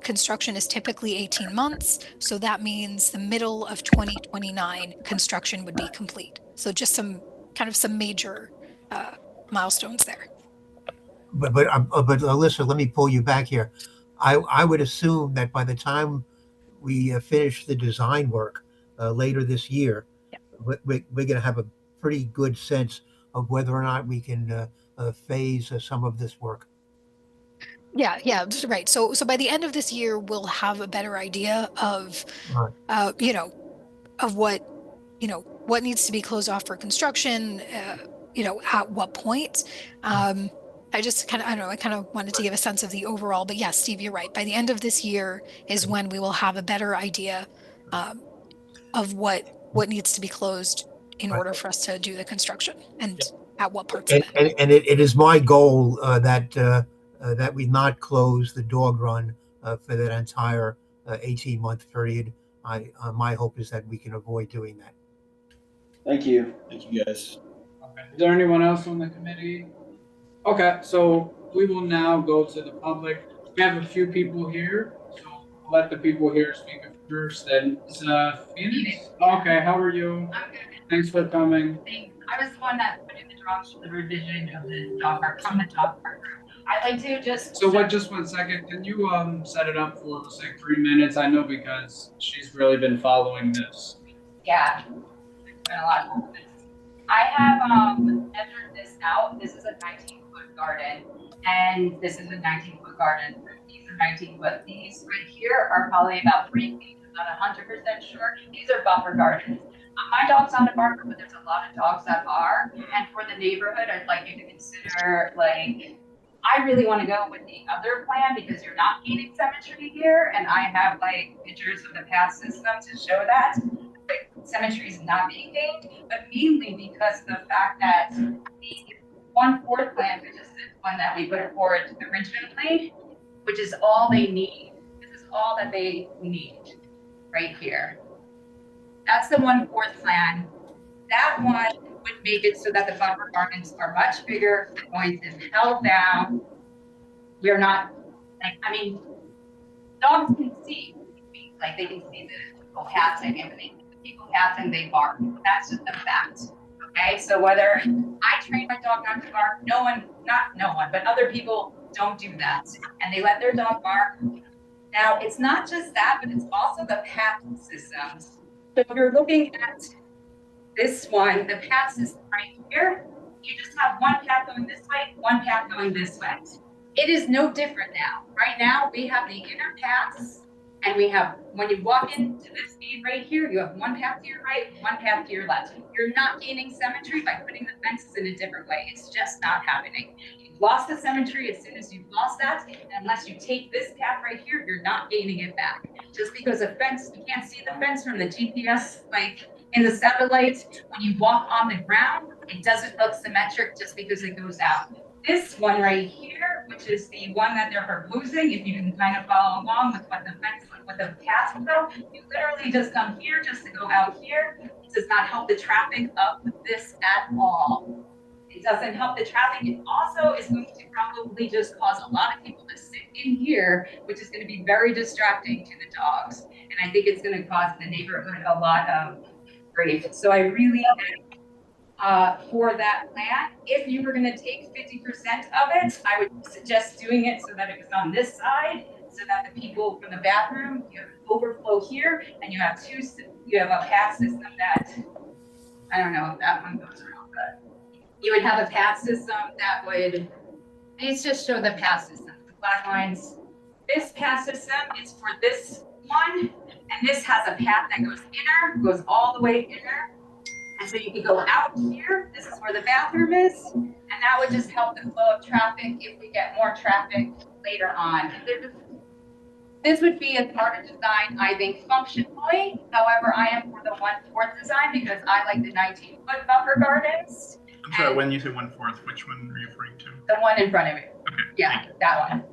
Construction is typically 18 months, so that means the middle of 2029 construction would be complete. So just some major milestones there. but Alyssa, let me pull you back here. I would assume that by the time we finish the design work later this year, we're going to have a pretty good sense of whether or not we can phase some of this work. Yeah, right. So by the end of this year, we'll have a better idea of, Right. you know, of what needs to be closed off for construction, at what point. I just kind of, I don't know, I kind of wanted to give a sense of the overall, but yes, Steve, you're right. By the end of this year is when we will have a better idea, of what needs to be closed in Right. order for us to do the construction and at what parts And, of it. and it is my goal that we not close the dog run for that entire 18-month period. My hope is that we can avoid doing that. Thank you. Thank you, guys. Okay. Is there anyone else on the committee? Okay, so we will now go to the public. We have a few people here, so I'll let the people here speak first. And Phoenix. Okay, how are you? I'm good. Thanks for coming. Thanks. I was the one that put in the drawings for the revision of the dog park from the dog park group. I'd like to just. So what? Just 1 second. Can you set it up for let's say 3 minutes? I know because she's really been following this. Yeah. Been a lot of this. I have measured this out. This is a 19-foot garden, and this is a 19-foot garden. These are 19-foot. These right here are probably about 3 feet. I'm not 100% sure. These are buffer gardens. My dog's not a barker, but there's a lot of dogs that are. And for the neighborhood, I'd like you to consider, like, I really want to go with the other plan because you're not gaining symmetry here. And I have, like, pictures of the past system to show that. Like, symmetry is not being gained, but mainly because of the fact that the 1/4 plan, which is the one that we put forward to the Richmond plan, which is all they need. This is all that they need right here. That's the 1/4 plan. That one would make it so that the buffer gardens are much bigger. The noise is held down. We're not, like, I mean, dogs can see, like they can see the people passing and the people passing, they bark. That's just a fact. Okay, so whether I train my dog not to bark, not no one, but other people don't do that. And they let their dog bark. Now, it's not just that, but it's also the path systems. So if you're looking at this one, the path system right here, you just have one path going this way, one path going this way. It is no different now. Right now, we have the inner paths, and we have, when you walk into this feed right here, you have one path to your right, one path to your left. You're not gaining symmetry by putting the fences in a different way. It's just not happening. You've lost the symmetry as soon as you've lost that, and unless you take this path right here, you're not gaining it back. Just because a fence, you can't see the fence from the GPS, like in the satellite, when you walk on the ground, it doesn't look symmetric just because it goes out. This one right here, which is the one that they're proposing, if you can kind of follow along with what the fence, with the path will, you literally just come here just to go out here. It does not help the traffic of this at all. It doesn't help the traffic. It also is going to probably just cause a lot of people to sit in here, which is going to be very distracting to the dogs. And I think it's going to cause the neighborhood a lot of grief. So I really, for that plan, if you were going to take 50% of it, I would suggest doing it so that it was on this side, so that the people from the bathroom, you have overflow here, and you have a path system that, I don't know if that one goes around, but you would have a path system that would, let's just show the path system, the black lines. This path system is for this one, and this has a path that goes inner, goes all the way inner. And so you can go out here, this is where the bathroom is, and that would just help the flow of traffic if we get more traffic later on. This would be a smarter design, I think, functionally. However, I am for the 1/4 design because I like the 19-foot buffer gardens. I'm sorry, when you say 1/4, which one are you referring to? The one in front of it. Okay. Yeah, that one.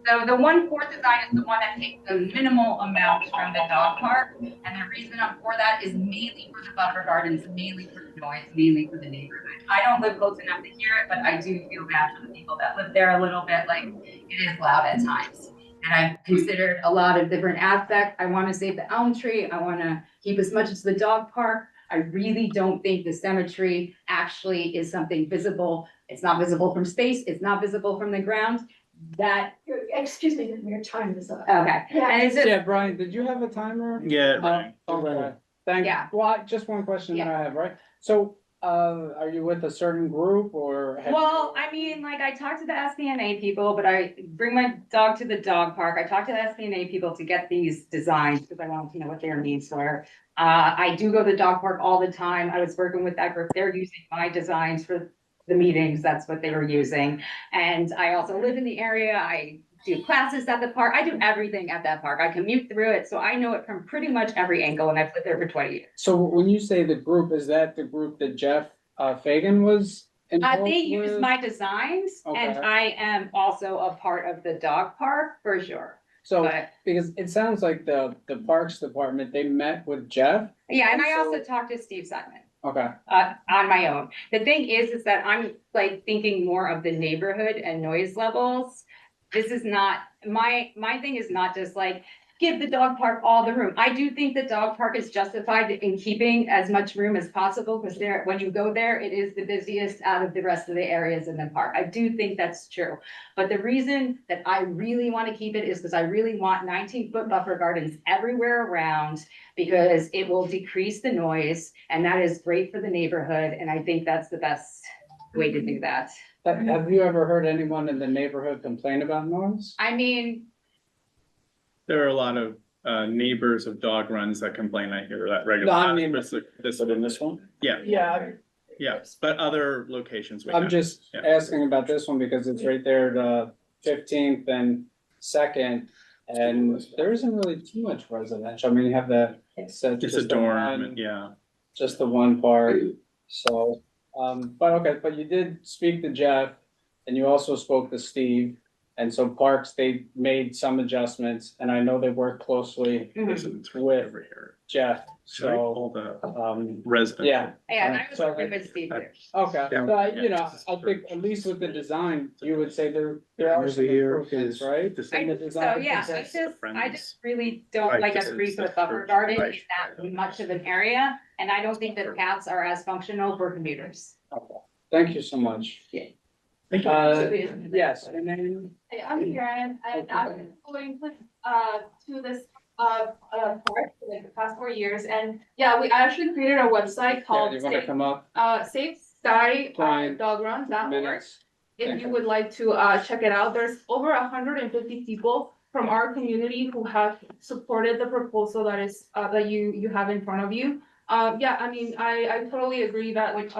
So the 1/4 design is the one that takes the minimal amount from the dog park. And the reason I'm for that is mainly for the buffer gardens, mainly for the noise, mainly for the neighborhood. I don't live close enough to hear it, but I do feel bad for the people that live there a little bit, like it is loud at times. And I've considered a lot of different aspects. I want to save the elm tree. I want to keep as much as the dog park. I really don't think the cemetery actually is something visible. It's not visible from space. It's not visible from the ground. That, Excuse me, your time is up. okay. And it's just, Yeah, Brian, did you have a timer? Yeah. Okay. Thank, Yeah. well, just one question that I have, right? So, are you with a certain group or? well, I mean, like I talked to the SPNA people, but I bring my dog to the dog park. I talked to the SPNA people to get these designs because I wanted to know what their needs were. I do go to the dog park all the time. I was working with that group. They're using my designs for the meetings. That's what they were using. And I also live in the area. I do classes at the park. I do everything at that park. I commute through it, so I know it from pretty much every angle, and I've lived there for 20 years. So when you say the group, is that the group that Jeff Fagan was involved They use with? my designs, and Okay. I am also a part of the dog park for sure. So, But because it sounds like the Parks Department, they met with Jeff, yeah, and I So- also talked to Steve Simon okay, on my own. The thing is that I'm like thinking more of the neighborhood and noise levels. This is not, my thing is not just like, give the dog park all the room. I do think the dog park is justified in keeping as much room as possible, because there, when you go there, it is the busiest out of the rest of the areas in the park. I do think that's true. But the reason that I really want to keep it is because I really want 19-foot buffer gardens everywhere around, because it will decrease the noise, and that is great for the neighborhood, and I think that's the best way to do that. have you ever heard anyone in the neighborhood complain about noise? I mean, There are a lot of neighbors of dog runs that complain. I hear that regularly. No, I mean- This, But in this one? yeah, Yeah, but other locations. we I'm have. just Yeah. asking about this one because it's right there, the 15th and 2nd. And there isn't really too much residential. I mean, you have the, It's a dorm, yeah. just the one part, so, but okay, but you did speak to Jeff and you also spoke to Steve. And so Parks, they made some adjustments and I know they work closely It's right with over here. Jeff, Should I so, pull the um, resident? yeah. yeah, and I was So, working with Steve there. Okay, Yeah. but you know, I think at least with the design, you would say there are some improvements, right? I In the think so, design yeah, compared to I just really don't Right, like a this is 3-foot the buffer first garden in right. that much of an area, and I don't think that paths are as functional for commuters. Okay. Thank you so much. Thank you. Yes, and then, I'm Karen, and I've been going to this park for like the past 4 years, and yeah, we actually created a website yeah, called you wanna come up, Safe Sky Brian, Dog Run.org. minutes? If you would like to check it out, there's over 150 people from our community who have supported the proposal that is that you have in front of you. Yeah, I mean, I totally agree that like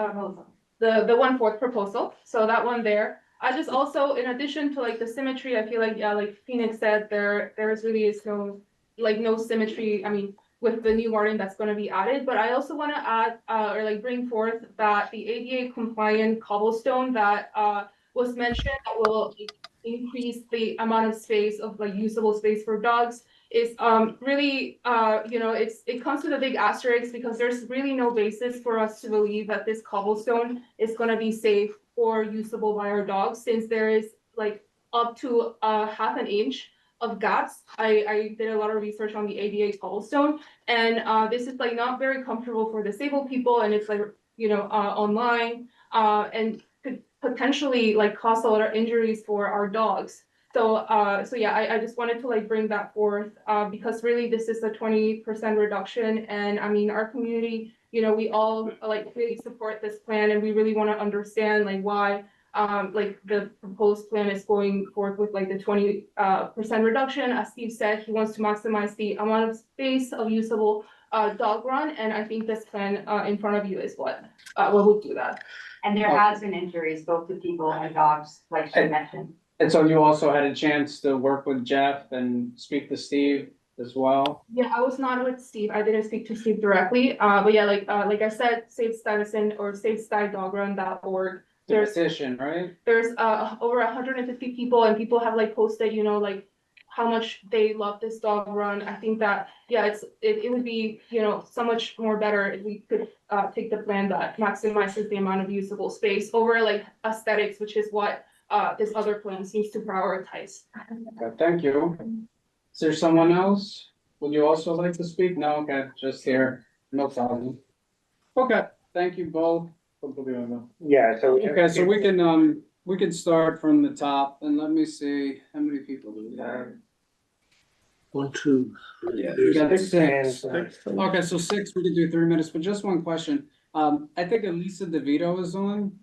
the 1/4 proposal, so that one there. I just also, in addition to like the symmetry, I feel like, yeah, like Phoenix said, there really is no symmetry, I mean, with the new wording that's gonna be added, but I also wanna add, or like bring forth that the ADA compliant cobblestone that was mentioned that will increase the amount of space of like usable space for dogs is really you know, it comes with a big asterisk because there's really no basis for us to believe that this cobblestone is gonna be safe or usable by our dogs, since there is like up to 1/2 inch of gaps. I did a lot of research on the ADA cobblestone, and this is like not very comfortable for disabled people, and it's like, you know, online, and could potentially like cause a lot of injuries for our dogs. So yeah, I just wanted to like bring that forth, because really this is a 20% reduction, and I mean, our community, you know, we all like really support this plan, and we really want to understand like why like the proposed plan is going forth with like the 20% reduction. As Steve said, he wants to maximize the amount of space of usable dog run, and I think this plan in front of you is what would do that. And there has been injuries both to people and dogs, like she mentioned. And so you also had a chance to work with Jeff and speak to Steve as well? Yeah, I was not with Steve. I didn't speak to Steve directly. But yeah, like I said, Safe Stuyvesant or SafeSty.org. The petition, right? There's over 150 people, and people have like posted, you know, like how much they love this dog run. I think that, yeah, it would be, you know, so much more better if we could take the plan that maximizes the amount of usable space over like aesthetics, which is what this other plan seems to prioritize. Okay, thank you. Is there someone else? Would you also like to speak? No, okay, just here, no problem. Okay, thank you both. Hopefully I know. Yeah, so. Okay, so we can start from the top and let me see, how many people do we have? 1, 2. Yeah, we got There's six. hands. Okay, so six, we can do 3 minutes, but just one question. I think Elisa DeVito is on.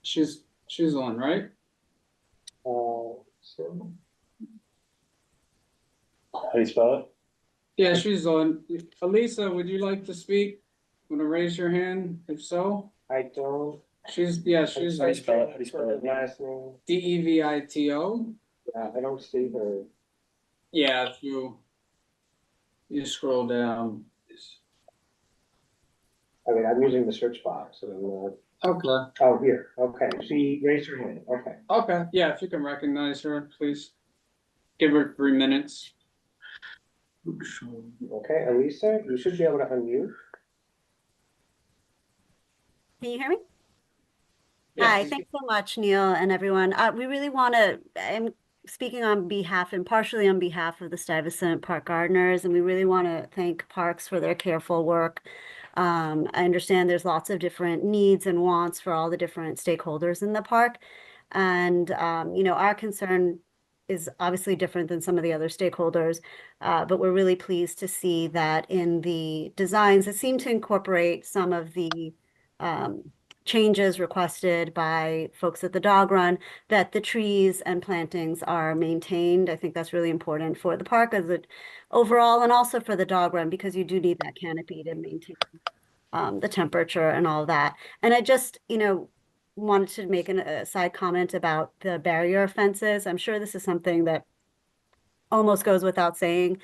She's on, right? So. How do you spell it? Yeah, she's on. Elisa, would you like to speak? Want to raise your hand? If so, I don't. she's How do you spell it? How do you spell it? Last name? DEVITO. Yeah, I don't see her. Yeah, if you scroll down. I mean, I'm using the search box and I'm Okay. oh, here, okay, she raised her hand, okay. Okay, yeah, if you can recognize her, please. Give her 3 minutes. Okay, Elisa, you should be able to unmute. Can you hear me? Yeah. Hi, thanks so much, Neil and everyone. We really want to, I'm speaking on behalf and partially on behalf of the Stuyvesant Park Gardeners, and we really want to thank Parks for their careful work. I understand there's lots of different needs and wants for all the different stakeholders in the park. And, you know, our concern is obviously different than some of the other stakeholders, but we're really pleased to see that in the designs that seem to incorporate some of the changes requested by folks at the dog run, that the trees and plantings are maintained. I think that's really important for the park as it overall, and also for the dog run, because you do need that canopy to maintain the temperature and all that. And I just, you know, wanted to make a side comment about the barrier fences. I'm sure this is something that almost goes without saying.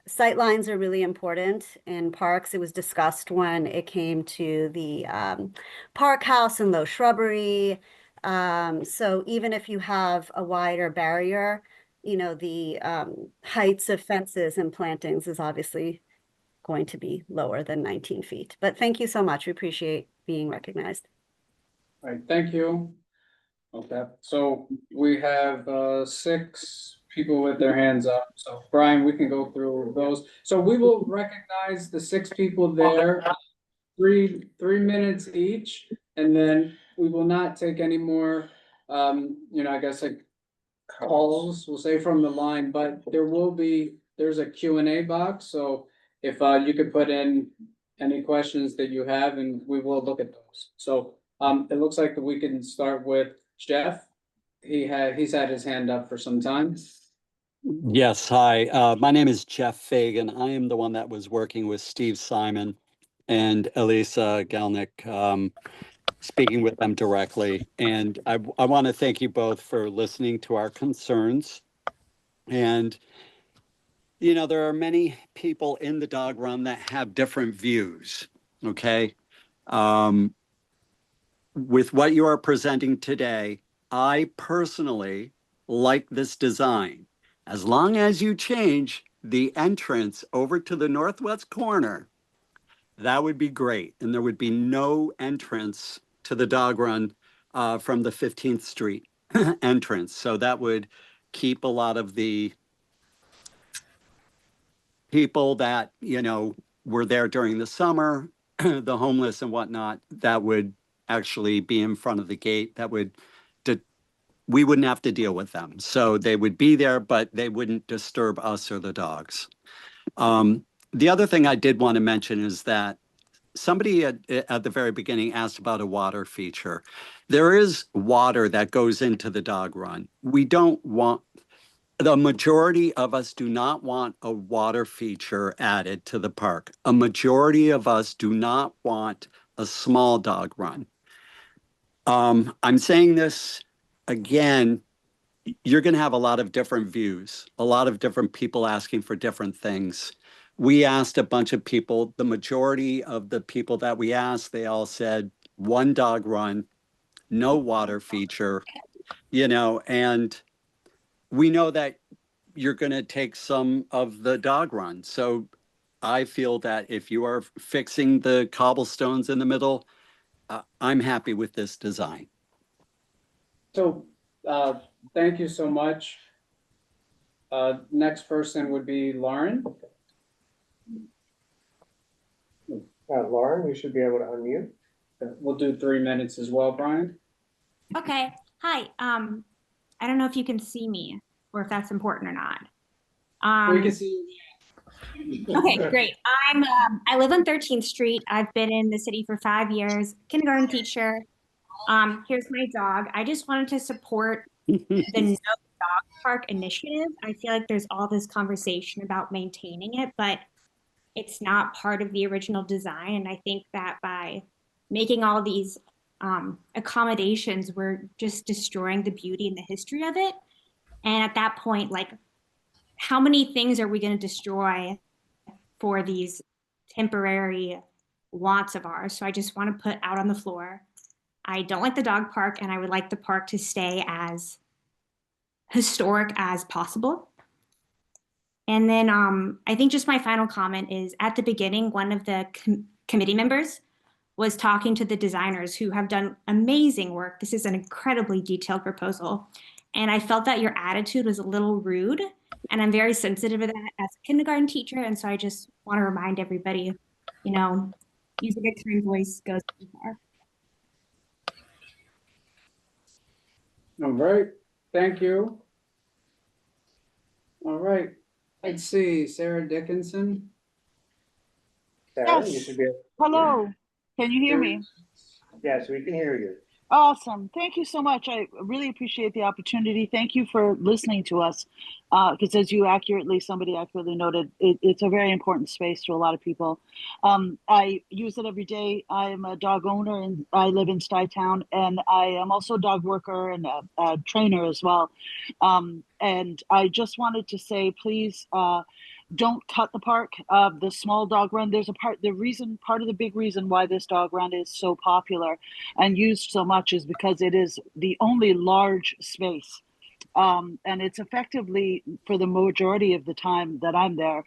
Sightlines are really important in parks. It was discussed when it came to the park house and low shrubbery. So even if you have a wider barrier, you know, the heights of fences and plantings is obviously going to be lower than 19 feet. But thank you so much. We appreciate being recognized. All right, thank you. Okay, so we have 6 people with their hands up. So Brian, we can go through those. So we will recognize the 6 people there, 3 minutes each, and then we will not take any more, you know, I guess like calls, we'll say from the line, but there's a Q&A box. So if you could put in any questions that you have, and we will look at those. So it looks like that we can start with Jeff. He's had his hand up for some time. Yes, hi. My name is Jeff Fagan. I am the one that was working with Steve Simon and Elisa Galnick, speaking with them directly. And I want to thank you both for listening to our concerns. And, you know, there are many people in the dog run that have different views, okay? With what you are presenting today, I personally like this design. As long as you change the entrance over to the northwest corner, that would be great. And there would be no entrance to the dog run from the 15th Street entrance. So that would keep a lot of the people that, you know, were there during the summer, the homeless and whatnot, that would actually be in front of the gate. That would, we wouldn't have to deal with them. So they would be there, but they wouldn't disturb us or the dogs. The other thing I did want to mention is that somebody at the very beginning asked about a water feature. There is water that goes into the dog run. We don't want, the majority of us do not want a water feature added to the park. A majority of us do not want a small dog run. I'm saying this again, you're going to have a lot of different views, a lot of different people asking for different things. We asked a bunch of people, the majority of the people that we asked, they all said 1 dog run, no water feature, you know, and we know that you're going to take some of the dog run. So I feel that if you are fixing the cobblestones in the middle, I'm happy with this design. So thank you so much. Next person would be Lauren. Lauren, you should be able to unmute. We'll do 3 minutes as well, Brian. Okay. Hi. I don't know if you can see me or if that's important or not. We can see you. Okay, great. I live on 13th Street. I've been in the city for 5 years, kindergarten teacher. Here's my dog. I just wanted to support the No Dog Park initiative. I feel like there's all this conversation about maintaining it, but it's not part of the original design. And I think that by making all these accommodations, we're just destroying the beauty and the history of it. And at that point, like, how many things are we going to destroy for these temporary wants of ours? So I just want to put out on the floor, I don't like the dog park, and I would like the park to stay as historic as possible. And then I think just my final comment is, at the beginning, one of the committee members was talking to the designers who have done amazing work. This is an incredibly detailed proposal. And I felt that your attitude was a little rude. And I'm very sensitive to that as a kindergarten teacher. And so I just want to remind everybody, you know, using a kind voice goes too far. All right, thank you. All right, let's see, Sarah Dickinson. Sarah, you should be. Hello, can you hear me? Yes, we can hear you. Awesome. Thank you so much. I really appreciate the opportunity. Thank you for listening to us. Because as somebody accurately noted, it's a very important space to a lot of people. I use it every day. I am a dog owner and I live in Stuytown, and I am also a dog worker and a trainer as well. And I just wanted to say, please, don't cut the park. The small dog run, there's part of the big reason why this dog run is so popular and used so much is because it is the only large space. And it's effectively, for the majority of the time that I'm there,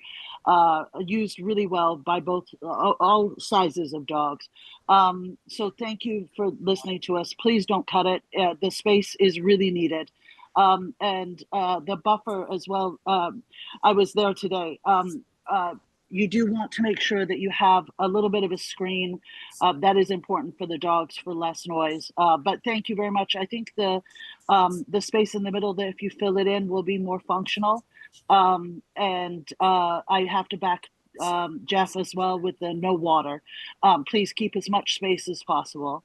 used really well by both all sizes of dogs. So thank you for listening to us. Please don't cut it. The space is really needed. And the buffer as well. I was there today. You do want to make sure that you have a little bit of a screen. That is important for the dogs for less noise. But thank you very much. I think the space in the middle there, if you fill it in, will be more functional. And I have to back Jeff as well with the no water. Please keep as much space as possible.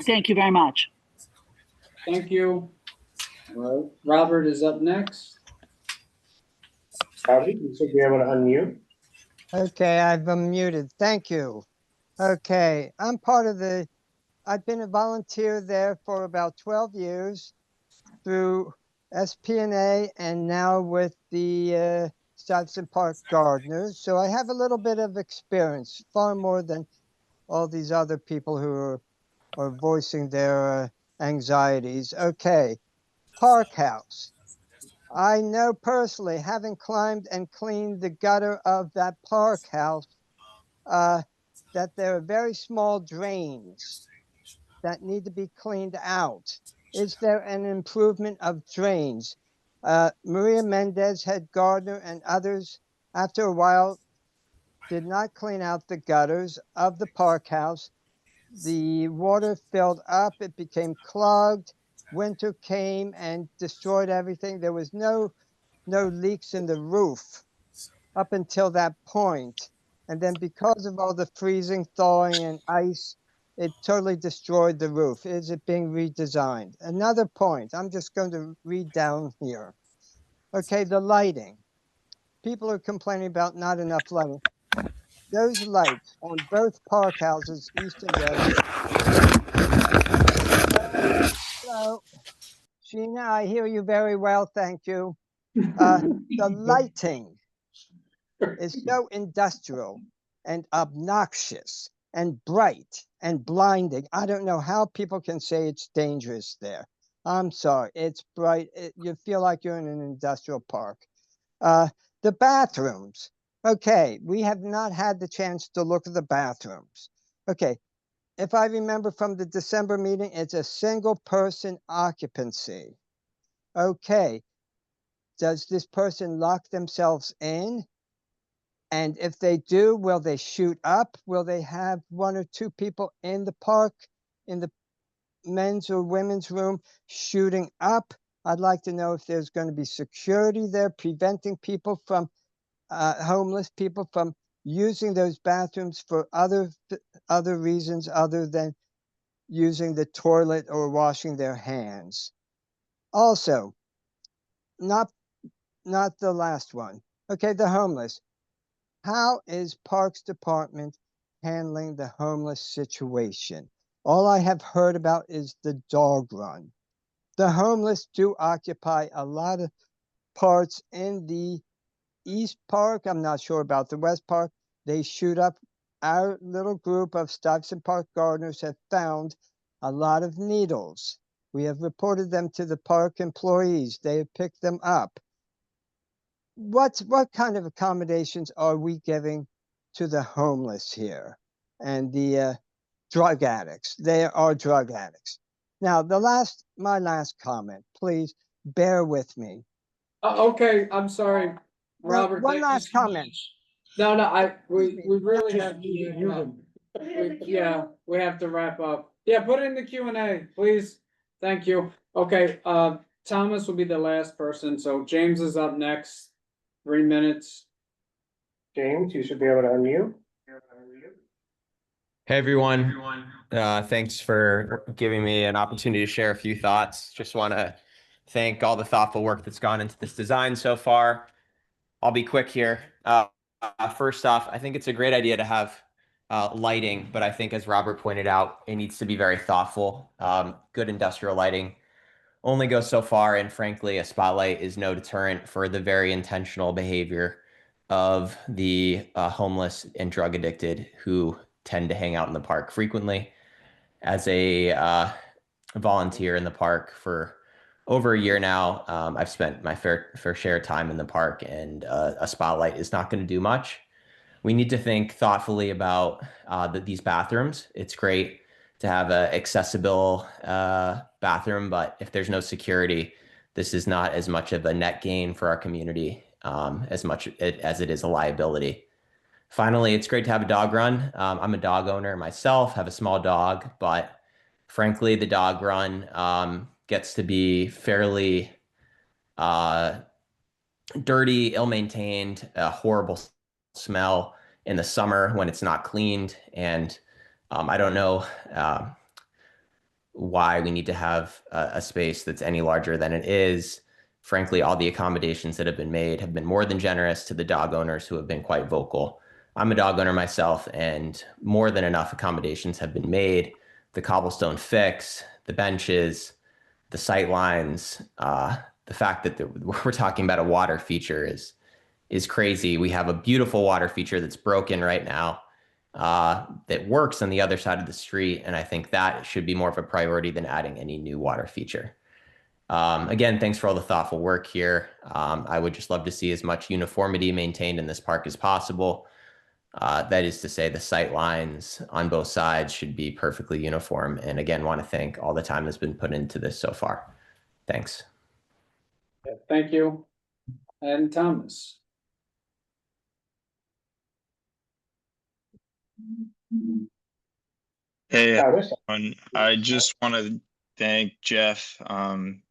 Thank you very much. Thank you. All right, Robert is up next. Robert, you should be able to unmute. Okay, I've unmuted. Thank you. Okay, I'm part of I've been a volunteer there for about 12 years through SPNA and now with the Stuyvesant Park Gardeners. So I have a little bit of experience, far more than all these other people who are voicing their anxieties. Okay, Park House. I know personally, having climbed and cleaned the gutter of that park house, that there are very small drains that need to be cleaned out. Is there an improvement of drains? Maria Mendez, head gardener, and others, after a while, did not clean out the gutters of the park house. The water filled up, it became clogged. Winter came and destroyed everything. There was no leaks in the roof up until that point. And then because of all the freezing, thawing, and ice, it totally destroyed the roof. Is it being redesigned? Another point, I'm just going to read down here. Okay, the lighting. People are complaining about not enough lighting. Those lights on both park houses, east and west. Hello, Sheena, I hear you very well, thank you. The lighting is so industrial and obnoxious and bright and blinding. I don't know how people can say it's dangerous there. I'm sorry, it's bright. You feel like you're in an industrial park. The bathrooms. Okay, we have not had the chance to look at the bathrooms. Okay, if I remember from the December meeting, it's a single person occupancy. Okay, does this person lock themselves in And if they do, will they shoot up? Will they have 1 or 2 people in the park, in the men's or women's room shooting up? I'd like to know if there's going to be security there preventing people from, homeless people from using those bathrooms for other reasons other than using the toilet or washing their hands. Also, not the last one. Okay, the homeless. How is Parks Department handling the homeless situation? All I have heard about is the dog run. The homeless do occupy a lot of parts in the East Park. I'm not sure about the West Park. They shoot up. Our little group of Stuyvesant Park gardeners have found a lot of needles. We have reported them to the park employees. They have picked them up. What kind of accommodations are we giving to the homeless here and the drug addicts? They are drug addicts. Now, my last comment, please bear with me. Okay, I'm sorry, Robert. One thank you last so comment. much. No, we really have to, we have to wrap up. Yeah, put it in the Q&A, please. Thank you. Okay, Thomas will be the last person, so James is up next. 3 minutes. James, you should be able to unmute. Hey everyone. Thanks for giving me an opportunity to share a few thoughts. Just want to thank all the thoughtful work that's gone into this design so far. I'll be quick here. First off, I think it's a great idea to have lighting, but I think as Robert pointed out, it needs to be very thoughtful. Good industrial lighting only goes so far, and frankly, a spotlight is no deterrent for the very intentional behavior of the homeless and drug addicted who tend to hang out in the park frequently. As a volunteer in the park for over a year now, I've spent my fair share of time in the park, and a spotlight is not going to do much. We need to think thoughtfully about these bathrooms. It's great to have an accessible bathroom, but if there's no security, this is not as much of a net gain for our community as much as it is a liability. Finally, it's great to have a dog run. I'm a dog owner myself, have a small dog, but frankly, the dog run gets to be fairly dirty, ill-maintained, a horrible smell in the summer when it's not cleaned. And I don't know why we need to have a space that's any larger than it is. Frankly, all the accommodations that have been made have been more than generous to the dog owners who have been quite vocal. I'm a dog owner myself, and more than enough accommodations have been made. The cobblestone fix, the benches, the sight lines, the fact that we're talking about a water feature is crazy. We have a beautiful water feature that's broken right now that works on the other side of the street, and I think that should be more of a priority than adding any new water feature. Again, thanks for all the thoughtful work here. I would just love to see as much uniformity maintained in this park as possible. That is to say, the sight lines on both sides should be perfectly uniform. And again, want to thank all the time that's been put into this so far. Thanks. Yeah, thank you. And Thomas. Hey, everyone. I just want to thank Jeff,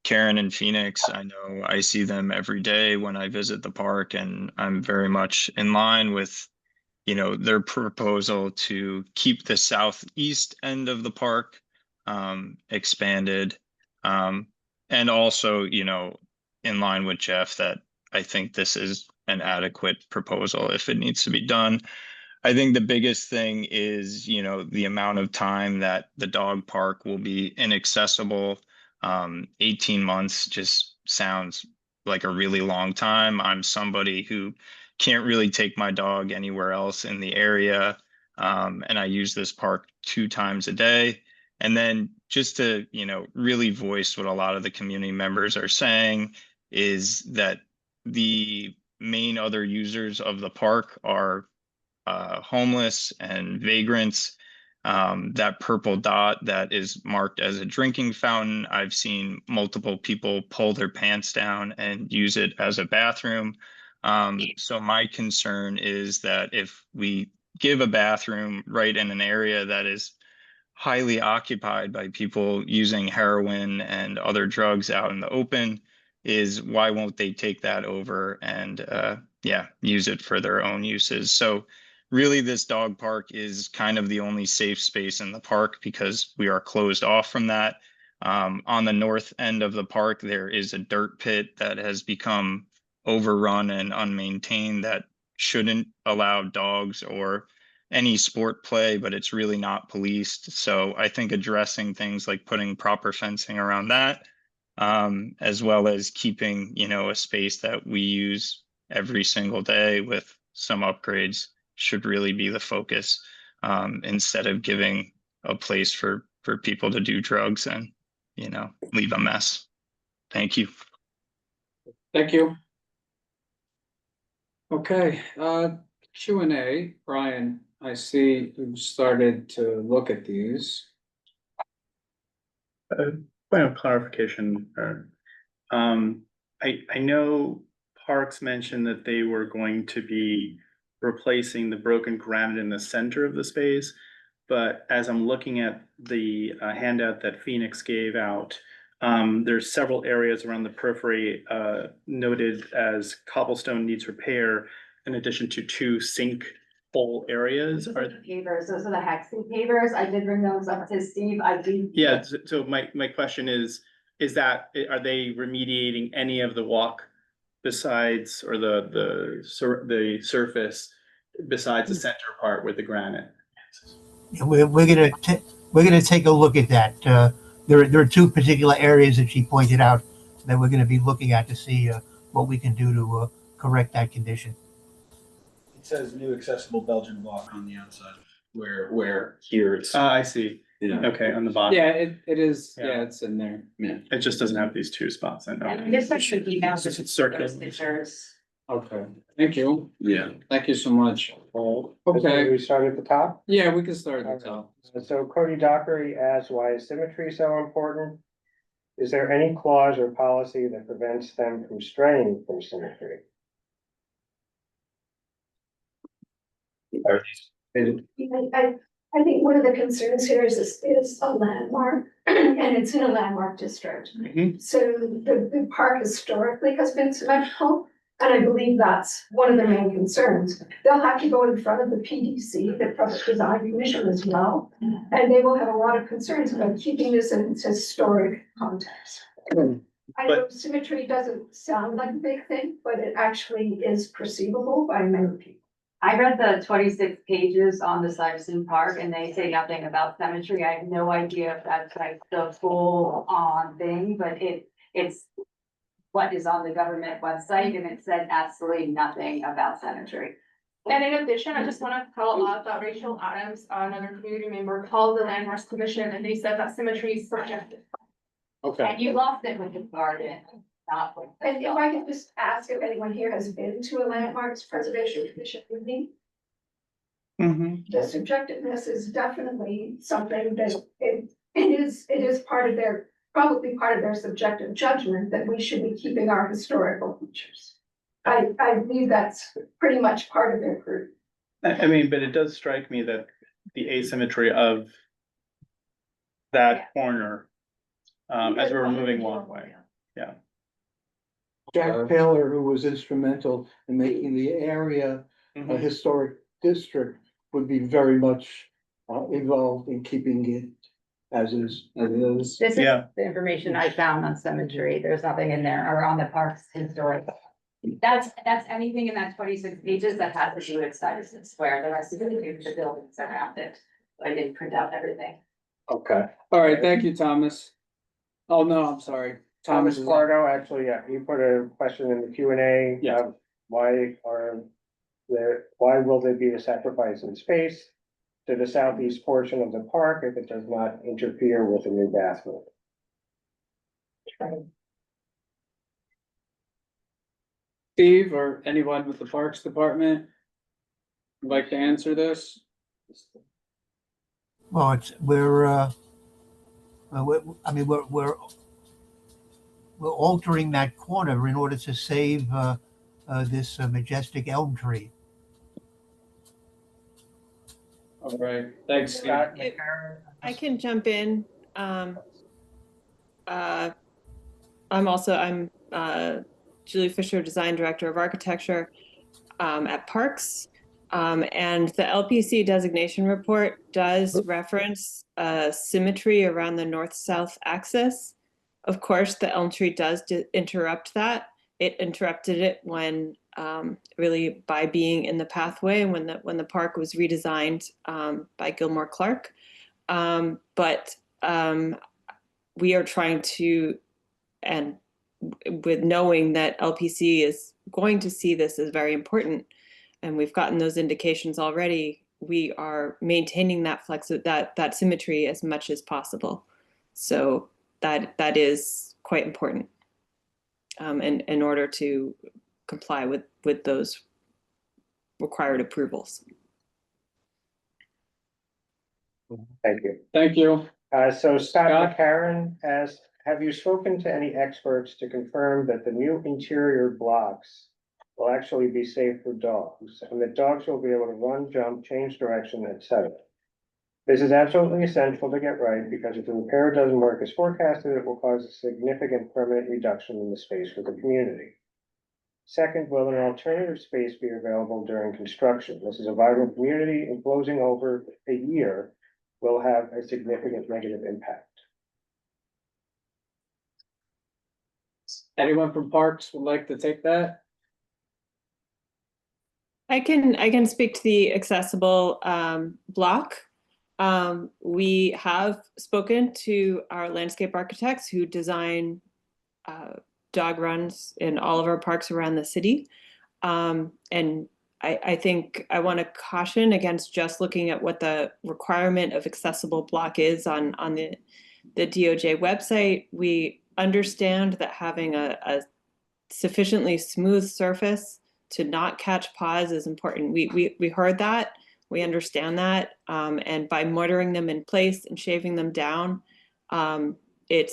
Karen, and Phoenix. I know I see them every day when I visit the park, and I'm very much in line with their proposal to keep the southeast end of the park expanded. And also, in line with Jeff, that I think this is an adequate proposal if it needs to be done. I think the biggest thing is, the amount of time that the dog park will be inaccessible. 18 months just sounds like a really long time. I'm somebody who can't really take my dog anywhere else in the area. And I use this park 2 times a day. And then just to, really voice what a lot of the community members are saying is that the main other users of the park are homeless and vagrants. That purple dot that is marked as a drinking fountain, I've seen multiple people pull their pants down and use it as a bathroom. So my concern is that if we give a bathroom right in an area that is highly occupied by people using heroin and other drugs out in the open, is why won't they take that over and use it for their own uses? So really this dog park is kind of the only safe space in the park because we are closed off from that. On the north end of the park, there is a dirt pit that has become overrun and unmaintained that shouldn't allow dogs or any sport play, but it's really not policed. So I think addressing things like putting proper fencing around that, as well as keeping, a space that we use every single day with some upgrades should really be the focus, instead of giving a place for people to do drugs and, leave a mess. Thank you. Thank you. Okay, Q&A. Brian, I see you started to look at these. Point of clarification. I know Parks mentioned that they were going to be replacing the broken granite in the center of the space, but as I'm looking at the handout that Phoenix gave out, there's several areas around the periphery noted as cobblestone needs repair, in addition to 2 sink hole areas. Those are the pavers, those are the hexing pavers. I did bring those up to Steve. I do. Yeah, so my question is that, are they remediating any of the walk besides, or the surface besides the center part with the granite? We're gonna take a look at that. There are 2 particular areas that she pointed out that we're gonna be looking at to see what we can do to correct that condition. It says new accessible Belgian block on the outside, where here it's. I see. Yeah. Okay, on the bottom. Yeah, it is. Yeah. Yeah, it's in there. Yeah. It just doesn't have these 2 spots in And I it. guess I should email It's those just circular. pictures. Okay, thank you. Yeah. Thank you so much, Paul. Okay, Okay, we start at the top. yeah, we can start at the top. So Cody Dockery asks, why is symmetry so important? Is there any clause or policy that prevents them from straying from symmetry? I think one of the concerns here is a landmark, and it's in a landmark district. So the park historically has been symmetrical, and I believe that's one of their main concerns. They'll have to go in front of the PDC, the Public Design Commission as well, and they will have a lot of concerns about keeping this in its historic context. I know symmetry doesn't sound like a big thing, but it actually is perceivable by many people. I read the 26 pages on the Stuyvesant Park and they say nothing about symmetry. I have no idea if that's like the full on thing, but it's what is on the government website and it said absolutely nothing about symmetry. And in addition, I just want to call out that Rachel Adams, another community member, called the Landmarks Commission and they said that symmetry is subjective. Okay. And you lost it with the garden, not with. And if I could just ask if anyone here has been to a Landmarks Preservation Commission meeting? The subjectiveness is definitely something that it is part of their, probably part of their subjective judgment that we should be keeping our historical features. I believe that's pretty much part of their group. I mean, but it does strike me that the asymmetry of that corner, as we're moving one way, yeah. Jack Taylor, who was instrumental in making the area a historic district, would be very much involved in keeping it as is. This is the information I found on symmetry. There's nothing in there or on the park's historic. That's anything in that 26 pages that has to do with Stuyvesant Square. The rest of it is the buildings around it. I didn't print out everything. Okay, all right, thank you, Thomas. Oh, no, I'm sorry. Thomas is- Pardo, actually, yeah, he put a question in the Q&A. Yeah. Why will there be a sacrifice in space to the southeast portion of the park if it does not interfere with a new bathroom? Steve or anyone with the Parks Department would like to answer this? Well, we're altering that corner in order to save this majestic elm tree. All right, thanks, Steve. I can jump in. I'm Julie Fisher, Design Director of Architecture at Parks. And the LPC designation report does reference symmetry around the north-south axis. Of course, the elm tree does interrupt that. It interrupted it when really by being in the pathway when the park was redesigned by Gilmore Clark. But we are trying to, and with knowing that LPC is going to see this as very important, and we've gotten those indications already, we are maintaining that that symmetry as much as possible. So that is quite important in order to comply with those required approvals. Thank you. Thank you. So Scott McCarron have you spoken to any experts to confirm that the new interior blocks will actually be safe for dogs and that dogs will be able to run, jump, change direction, etc.? This is absolutely essential to get right because if the repair doesn't work as forecasted, it will cause a significant permanent reduction in the space for the community. Second, will an alternative space be available during construction? This is a vibrant community, and closing over a year will have a significant negative impact. Anyone from Parks would like to take that? I can speak to the accessible block. We have spoken to our landscape architects who design dog runs in all of our parks around the city. And I think I want to caution against just looking at what the requirement of accessible block is on the DOJ website. We understand that having a sufficiently smooth surface to not catch paws is important. We heard that, we understand that, and by mortaring them in place and shaving them down, it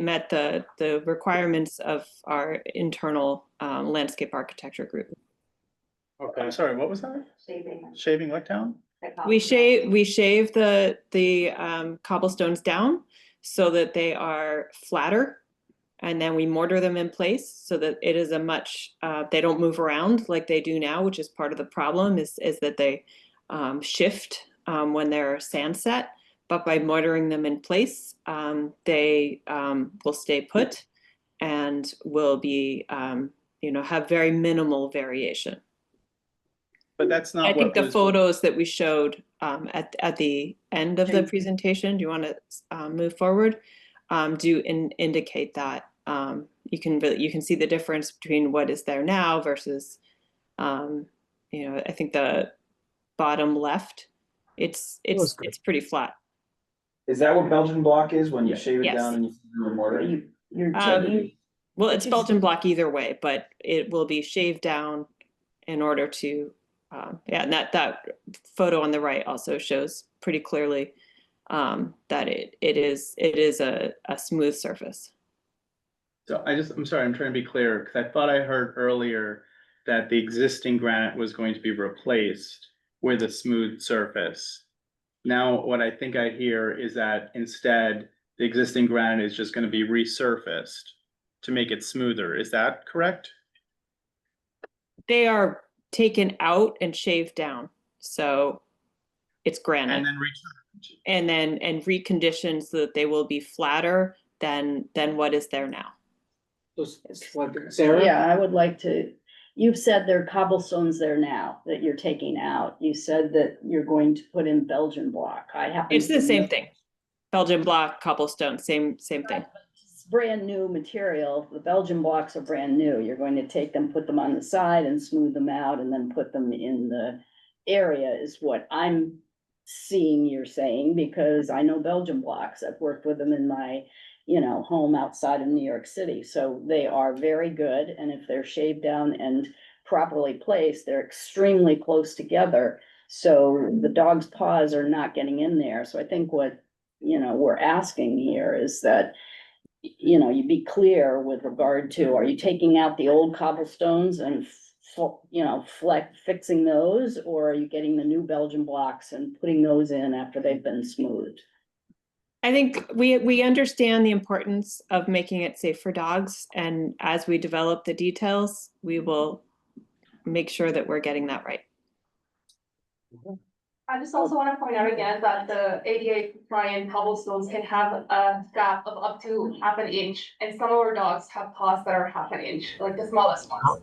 met the requirements of our internal landscape architecture group. Okay, sorry, what was that? Shaving what down? We shave the cobblestones down so that they are flatter, and then we mortar them in place so that it is a much they don't move around like they do now, which is part of the problem is that they shift when they're sand set. But by mortaring them in place, they will stay put and will be, have very minimal variation. But that's not. I think the photos that we showed at the end of the presentation, do you want to move forward? Do indicate that you can see the difference between what is there now versus, I think the bottom left, it's pretty flat. Is that what Belgian block is when you shave it Yes. down and you do the mortar? Well, it's Belgian block either way, but it will be shaved down in order to, and that photo on the right also shows pretty clearly that it is a smooth surface. So I'm sorry, I'm trying to be clear because I thought I heard earlier that the existing granite was going to be replaced with a smooth surface. Now, what I think I hear is that instead the existing granite is just going to be resurfaced to make it smoother. Is that correct? They are taken out and shaved down. So it's granite. And then reconditioned so that they will be flatter than what is there now. Sarah? Yeah, I would like to, you've said there are cobblestones there now that you're taking out. You said that you're going to put in Belgian block. It's the same thing. Belgian block, cobblestone, same thing. It's brand new material. The Belgian blocks are brand new. You're going to take them, put them on the side and smooth them out and then put them in the area is what I'm seeing you're saying, because I know Belgian blocks. I've worked with them in my home outside of New York City. So they are very good. And if they're shaved down and properly placed, they're extremely close together. So the dog's paws are not getting in there. So I think what, we're asking here is that you know, you be clear with regard to, are you taking out the old cobblestones and you know, fixing those, or are you getting the new Belgian blocks and putting those in after they've been smoothed? I think we understand the importance of making it safe for dogs, and as we develop the details, we will make sure that we're getting that right. I just also want to point out again that the ADA compliant cobblestones can have a gap of up to half an inch, and some of our dogs have paws that are half an inch, like the smallest ones.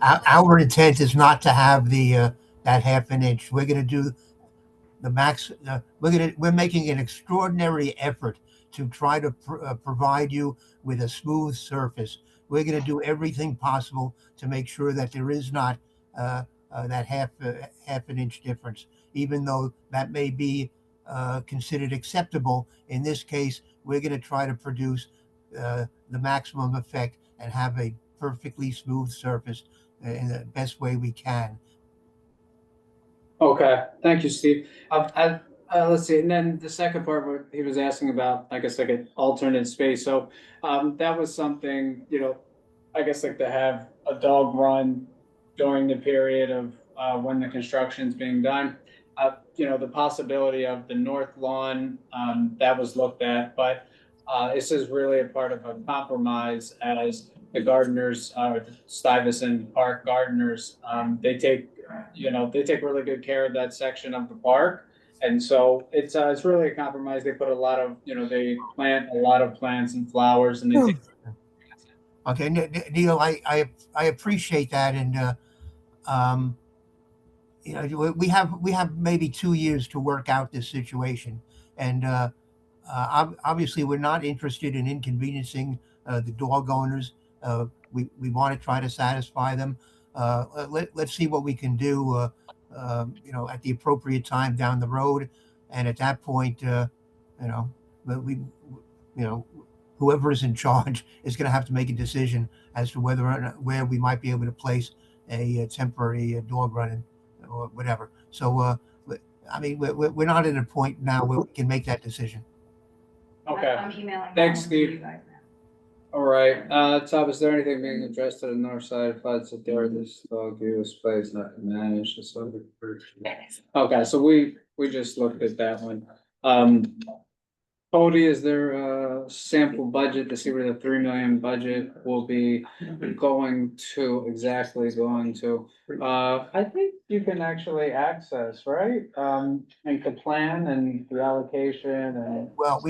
Our intent is not to have the that half an inch. We're going to do the max. We're making an extraordinary effort to try to provide you with a smooth surface. We're going to do everything possible to make sure that there is not that half an inch difference, even though that may be considered acceptable. In this case, we're going to try to produce the maximum effect and have a perfectly smooth surface in the best way we can. Okay, thank you, Steve. Let's see, and then the second part, what he was asking about, I guess like an alternate space. So that was something, you know, I guess like to have a dog run during the period of when the construction's being done. You know, the possibility of the north lawn, that was looked at, but this is really a part of a compromise as the gardeners, Stuyvesant Park gardeners, they take really good care of that section of the park. And so it's really a compromise. They put a lot of, they plant a lot of plants and flowers, and they take. Okay, Neil, I appreciate that, and you know, we have maybe 2 years to work out this situation, and obviously we're not interested in inconveniencing the dog owners. We want to try to satisfy them. Let's see what we can do, you know, at the appropriate time down the road, and at that point, you know, whoever is in charge is going to have to make a decision as to whether or not, where we might be able to place a temporary dog run or whatever. So, I mean, we're not at a point now where we can make that decision. Okay. I'm emailing. Thanks, Steve. All right, Tom, is there anything being addressed to the north side floods that there this dog use place not managed? Okay, so we just looked at that one. Cody, is there a sample budget to see where the 3 million budget will be going to? I think you can actually access, right? And the plan and the allocation and. Well,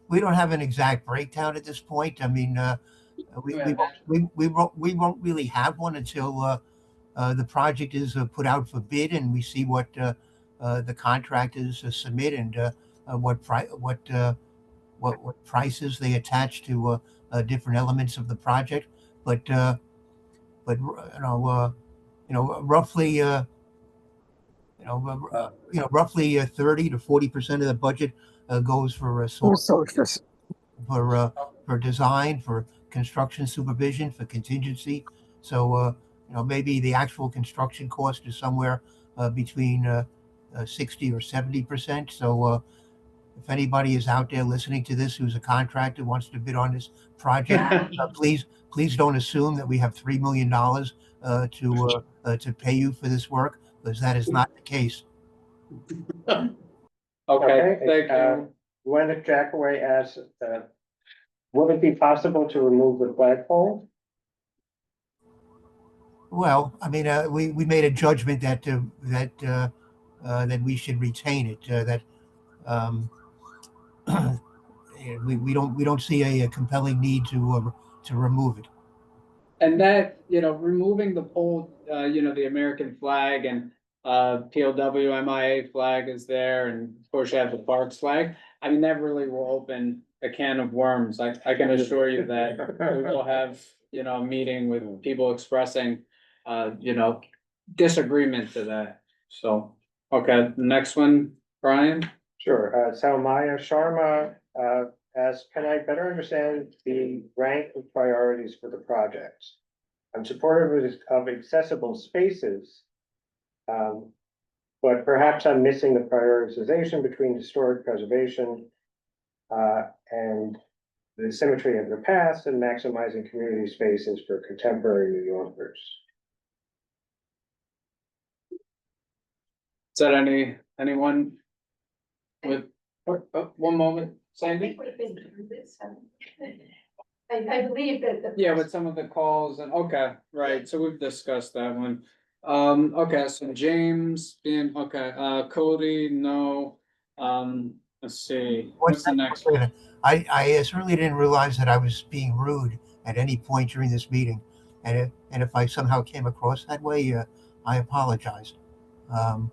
we don't have an exact breakdown at this point. I mean, we won't really have one until the project is put out for bid and we see what the contractors submit and what prices they attach to different elements of the project. But roughly roughly 30 to 40% of the budget goes for for design, for construction supervision, for contingency. So maybe the actual construction cost is somewhere between 60 or 70%. So if anybody is out there listening to this who's a contractor wants to bid on this project, please don't assume that we have $3 million to pay you for this work, because that is not the case. Okay, thank you. Gwyneth Jackaway asks, would it be possible to remove the flagpole? Well, I mean, we made a judgment that that we should retain it. That we don't see a compelling need to remove it. And that, removing the pole, the American flag and POW MIA flag is there, and of course you have the Parks flag. I mean, that really will open a can of worms. I can assure you that we will have, a meeting with people expressing, disagreement to that. So, okay, the next one, Brian? Sure. So Maya Sharma asks, can I better understand the rank of priorities for the project? I'm supportive of accessible spaces, but perhaps I'm missing the prioritization between historic preservation and the symmetry of the past and maximizing community spaces for contemporary New Yorkers. Is that anyone with, one moment, Sandy? Would have been through this. I believe that the. Yeah, with some of the calls and, okay, right, so we've discussed that one. Okay, so James being, okay, Cody, no, let's see, what's the next one? I certainly didn't realize that I was being rude at any point during this meeting. And if I somehow came across that way, I apologize. I'm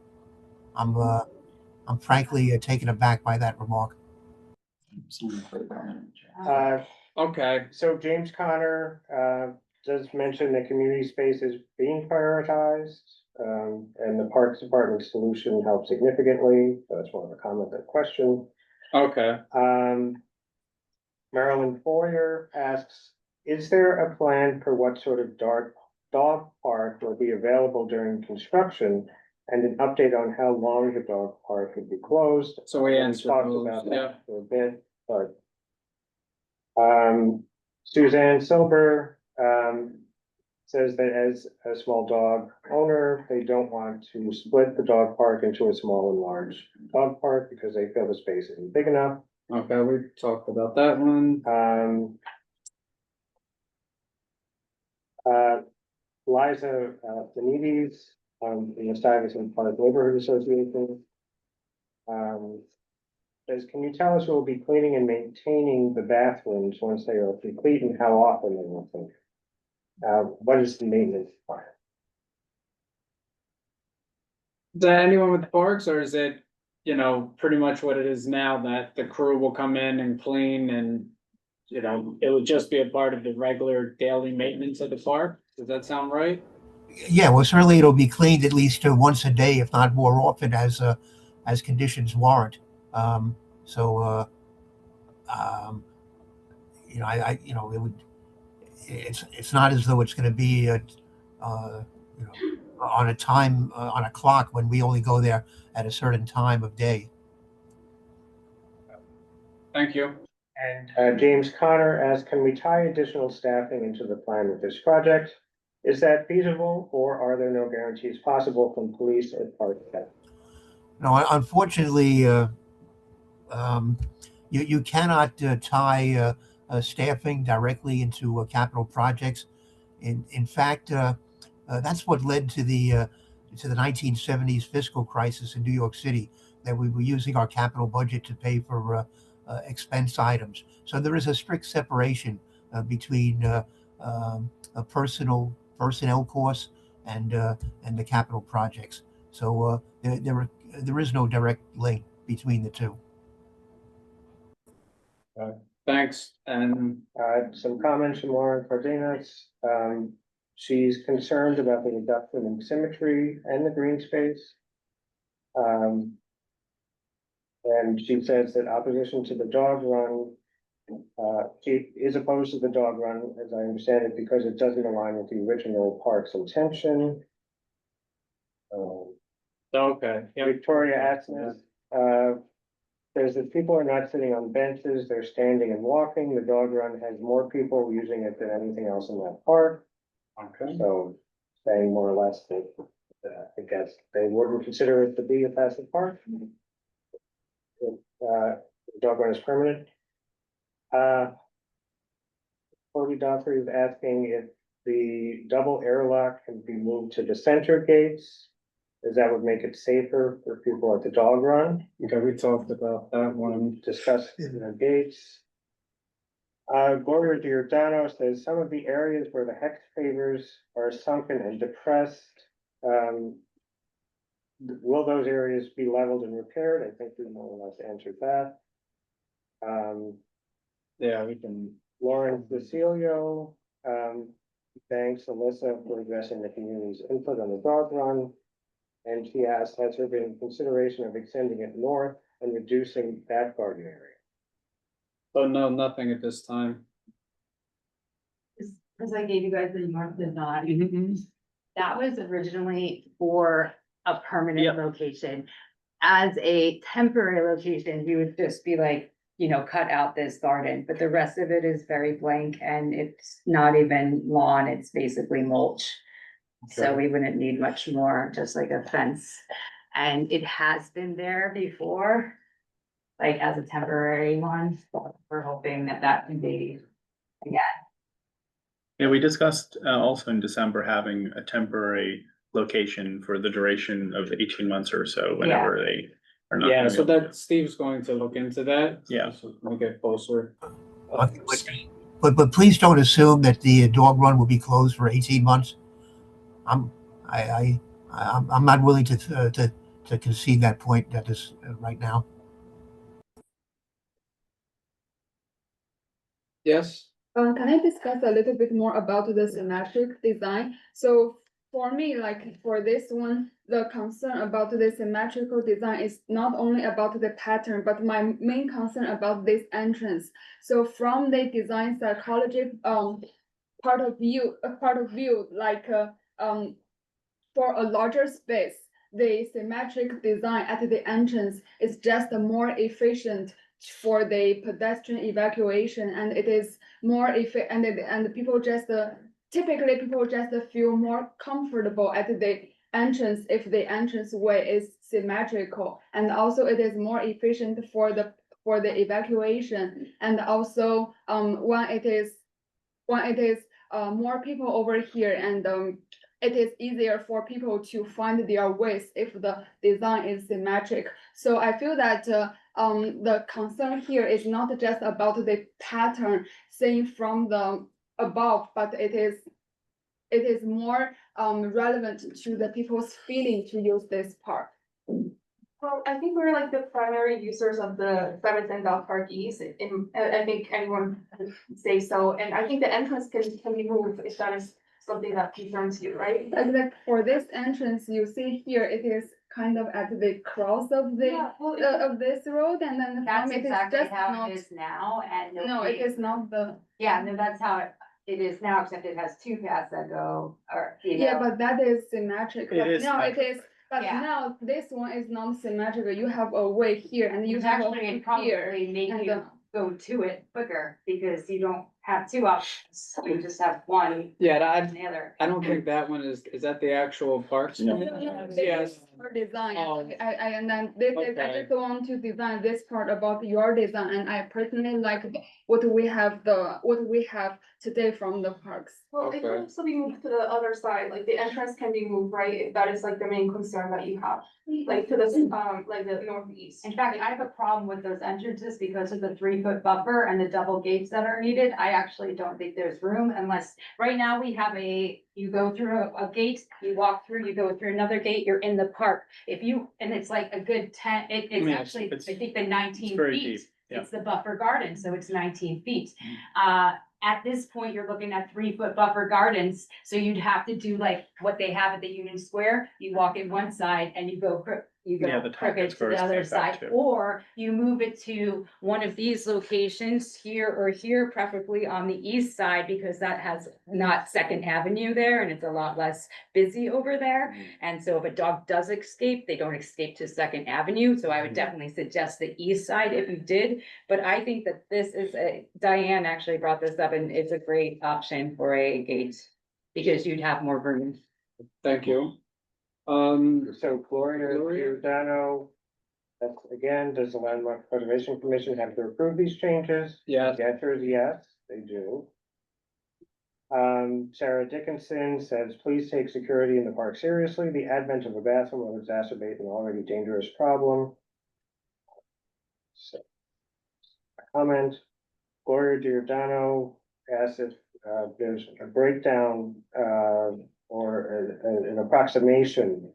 frankly taken aback by that remark. Okay, So James Conner, does mention that community space is being prioritized, and the Parks Department solution helped significantly. That's one of the comments and question. okay, Marilyn Foyer asks, is there a plan for what sort of dog park will be available during construction? And an update on how long the dog park would be closed? so we answered talked those, about yeah. that for a bit, but. Suzanne Silber, says that as a small dog owner, they don't want to split the dog park into a small and large dog park because they feel the space isn't big enough. Okay, we talked about that one. Liza Benitez, the Stuyvesant Park Neighborhood Association. Says, can you tell us who will be cleaning and maintaining the bathrooms once they are complete and how often they will clean? What is the maintenance plan? Is that anyone with parks, or is it, you know, pretty much what it is now, that the crew will come in and clean and, you know, it would just be a part of the regular daily maintenance of the park? Does that sound right? Yeah, well, certainly it'll be cleaned at least once a day, if not more often, as conditions warrant. You know, you know, it would. It's not as though it's going to be, you know, on a time on a clock when we only go there at a certain time of day. Thank you. And James Conner asks, can we tie additional staffing into the plan with this project? Is that feasible, or are there no guarantees possible from police or park staff? No, unfortunately, you cannot tie staffing directly into capital projects. In fact, that's what led to the 1970s fiscal crisis in New York City, that we were using our capital budget to pay for expense items. So there is a strict separation between a personnel costs and the capital projects. So there is no direct link between the two. Thanks, and some comments from Lauren Cardenas. She's concerned about the reduction in symmetry and the green space. And she says that opposition to the dog run, she is opposed to the dog run, as I understand it, because it doesn't align with the original park's intention. okay. Yeah. Victoria Atsness, says that people are not sitting on benches, they're standing and walking. The dog run has more people using it than anything else in that park. Okay. So saying more or less that, I guess they wouldn't consider it to be a passive park. The dog run is permanent. Cody Dockery is asking if the double airlock can be moved to the center gates, as that would make it safer for people at the dog run. Okay, we talked about that one. Discussed the gates. Gloria Giordano says some of the areas where the hex pavers are sunken and depressed, will those areas be leveled and repaired? I think we more or less answered that. Yeah, we can. Lauren Cecilio, thanks Alyssa for addressing the community's input on the dog run. And she asked, has there been consideration of extending it north and reducing that garden area? Oh, no, nothing at this time. Because I gave you guys the north and not. Mm-hmm. That was originally for a permanent location. As a temporary location, you would just be like, you know, cut out this garden, but the rest of it is very blank and it's not even lawn, it's basically mulch. So Okay. we wouldn't need much more, just like a fence. And it has been there before, like as a temporary one, but we're hoping that that can be again. Yeah, we discussed also in December having a temporary location for the duration of 18 months or so, whenever they are not. Yeah, gonna so be able to- that Steve's going to look into that. Yeah. So we'll get closer. But please don't assume that the dog run will be closed for 18 months. I'm not willing to concede that point at this right now. Yes. Can I discuss a little bit more about the symmetric design? So for me, like for this one, the concern about the symmetrical design is not only about the pattern, but my main concern about this entrance. So from the design psychology part of view, like for a larger space, the symmetric design at the entrance is just more efficient for the pedestrian evacuation, and it is more and people just typically people just feel more comfortable at the entrance if the entrance way is symmetrical, and also it is more efficient for the evacuation, and also when it is more people over here, and it is easier for people to find their ways if the design is symmetric. So I feel that the concern here is not just about the pattern seen from the above, but it is more relevant to the people's feeling to use this park. Well, I think we're like the primary users of the Stuyvesant Dog Park East, and I think anyone would say so, and I think the entrance can be moved if that is something that concerns you, right? Like for this entrance, you see here, it is kind of at the cross of the of this road, and then That's it is exactly just how not. it is now, and No, it is not the. Yeah, no, that's how it is now, except it has two paths that go, or, you know. Yeah, but that is symmetric. It But is now it symmetric. is, but Yeah. now this one is not symmetrical. You have a way here and you It's have a actually way probably here. make and, you go to it quicker, because you don't have two options, you just have one. Yeah, and the other. I don't think that one is that the actual parks? Yes. Your design, Oh. and then this is, I Okay. just want to design this part about your design, and I personally like what we have today from the parks. Well, it can also be moved to the other side, like the entrance can be moved, right, if that is like the main concern that you have, like to the, like the northeast. In fact, I have a problem with those entrances because of the 3-foot buffer and the double gates that are needed. I actually don't think there's room unless, right now we have you go through a gate, you walk through, you go through another gate, you're in the park. And it's like a good 10, it's mean, actually, it's- I think the 19 very feet. deep, yeah. It's the buffer garden, so it's 19 feet. At this point, you're looking at 3-foot buffer gardens, so you'd have to do like what they have at the Union Square. You walk in one side and you go Yeah, the top crooked gets to the first, other like that side, too. or you move it to one of these locations here or here, preferably on the east side, because that has not Second Avenue there and it's a lot less busy over there. And so if a dog does escape, they don't escape to Second Avenue, so I would definitely suggest the east side if you did. But I think that this is Diane actually brought this up, and it's a great option for a gate, because you'd have more room. Thank you. So Gloria Giordano, that's again, does the Landmark Preservation Commission have to approve these changes? Yes. The answer is yes, they do. Sarah Dickinson says, please take security in the park seriously. The advent of a bathroom will exacerbate an already dangerous problem. So, a comment. Gloria Giordano asks if there's a breakdown or an approximation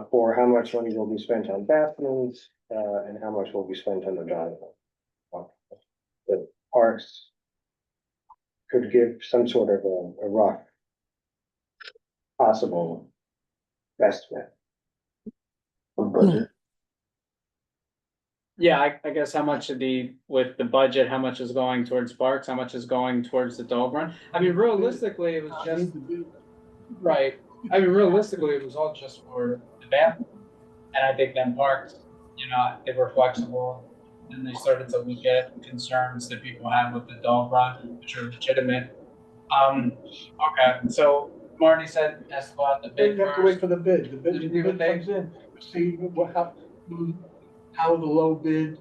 for how much money will be spent on bathrooms and how much will be spent on the dog. The parks could give some sort of a rough possible estimate. On budget. Yeah, I guess how much with the budget, how much is going towards parks, how much is going towards the dog run? I mean, realistically, it was just, right, I mean, realistically, it was all just for the bathroom. And I think then parks, they were flexible. and they started to look at concerns that people have with the dog run, which are legitimate. Okay, so Marty said asked about the You bid have to wait first. for the bid. The bid, Did the you bid think- comes in, see what, how the low bid,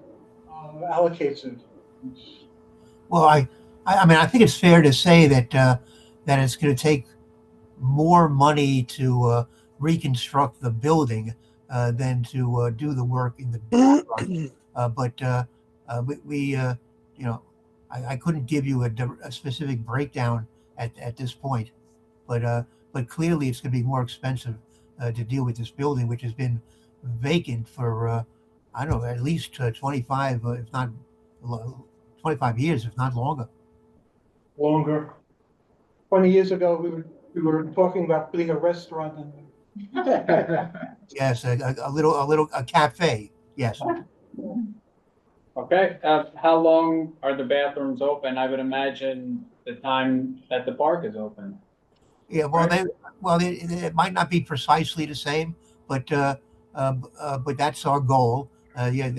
allocates it. Well, I mean, I think it's fair to say that that it's going to take more money to reconstruct the building than to do the work in the dog run. You know, I couldn't give you a specific breakdown at this point, but clearly it's going to be more expensive to deal with this building, which has been vacant for I don't know, at least 25, if not 25 years, if not longer. Longer. 20 years ago, we were talking about putting a restaurant in there. Yes, a cafe. Yes. Okay, how long are the bathrooms open? I would imagine the time that the park is open. Yeah. Well, Right. it might not be precisely the same, but that's our goal. Yeah,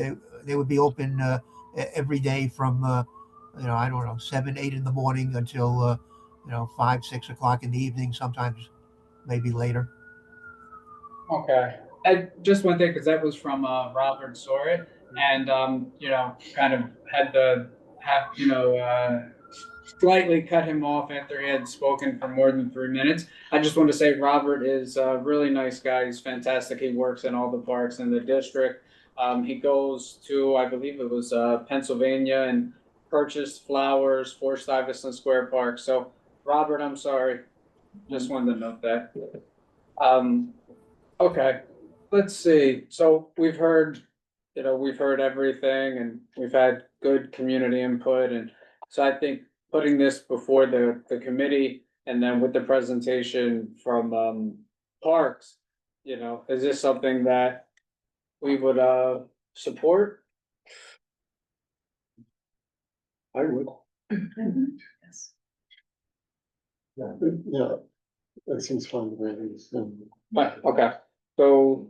they would be open every day from I don't know, 7, 8 in the morning until 5, 6 o'clock in the evening. Sometimes maybe later. Okay, I just one thing, because that was from Robert Sorit, and kind of had slightly cut him off after he had spoken for more than 3 minutes. I just want to say Robert is a really nice guy. He's fantastic. He works in all the parks in the district. He goes to, I believe it was Pennsylvania, and purchased flowers for Stuyvesant Square Park. So Robert, I'm sorry. Just wanted to note that. Okay, let's see. So we've heard everything, and we've had good community input, and so I think putting this before the committee, and then with the presentation from Parks, is this something that we would support? I would. Yeah, that seems fine to me. But, okay, so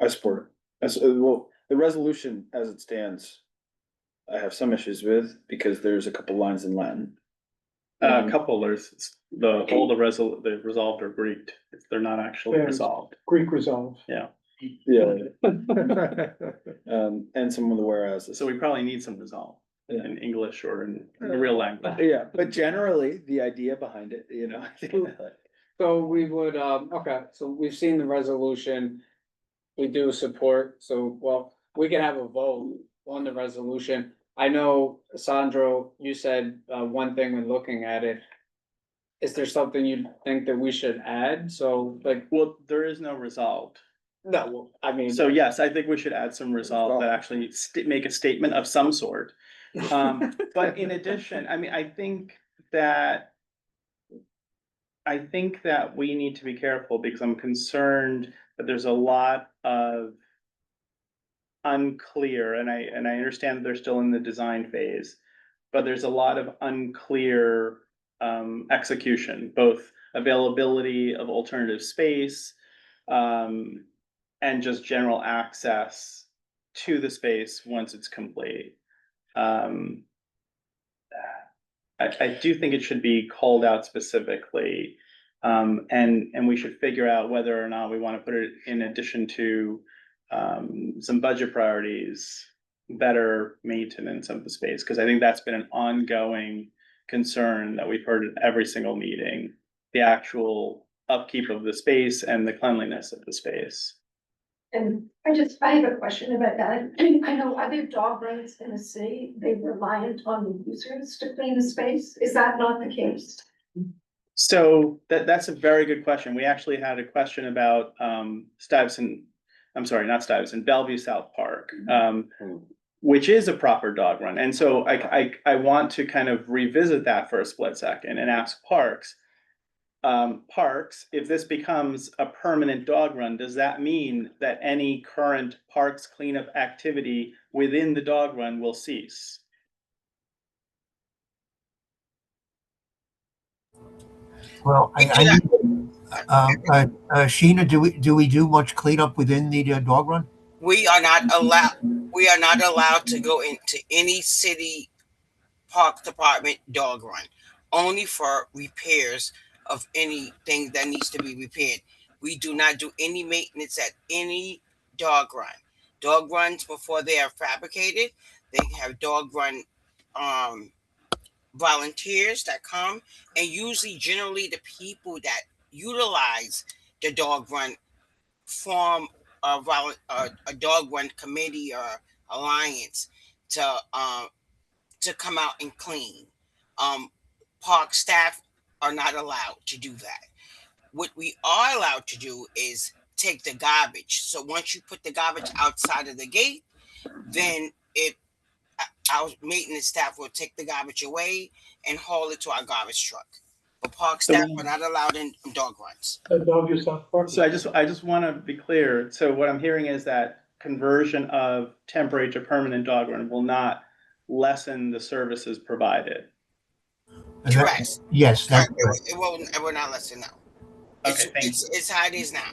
I support it. Well, the resolution as it stands, I have some issues with because there's a couple lines in Latin. A couple, there's the resolved are Greek. They're not actually There's resolved. Greek resolve. Yeah. Yeah. And some of the whereas. So we probably need some resolve in English or in real language. Yeah, but generally, the idea behind it, I think. So we would, okay, so we've seen the resolution. We do support, so, well, we can have a vote on the resolution. I know, Sandro, you said, one thing when looking at it. Is there something you think that we should add? So, like, Well, there is no resolved. no, I mean. So yes, I think we should add some resolve that actually make a statement of some sort. But in addition, I mean, I think that we need to be careful because I'm concerned that there's a lot of unclear, and I understand that they're still in the design phase, but there's a lot of unclear execution, both availability of alternative space, and just general access to the space once it's complete. I do think it should be called out specifically, and we should figure out whether or not we want to put it in addition to some budget priorities, better maintenance of the space, because I think that's been an ongoing concern that we've heard at every single meeting, the actual upkeep of the space and the cleanliness of the space. And I have a question about that. I know other dog runs in the city, they're reliant on the users to clean the space. Is that not the case? So that's a very good question. We actually had a question about Bellevue South Park, which is a proper dog run. And so I want to kind of revisit that for a split second and ask Parks, if this becomes a permanent dog run, does that mean that any current parks cleanup activity within the dog run will cease? Well, Sheena, do we do much cleanup within the dog run? we are not allowed to go into any city park department dog run, only for repairs of anything that needs to be repaired. We do not do any maintenance at any dog run. Dog runs, before they are fabricated, they have dog run volunteers that come, and usually generally the people that utilize the dog run form a dog run committee or alliance to come out and clean. Park staff are not allowed to do that. What we are allowed to do is take the garbage. So once you put the garbage outside of the gate, then our maintenance staff will take the garbage away and haul it to our garbage truck. But park staff are not allowed in dog runs. So I just want to be clear. So what I'm hearing is that conversion of temporary to permanent dog run will not lessen the services provided. Correct. Yes, that's correct. It will not lessen now. Okay, It's how it is now.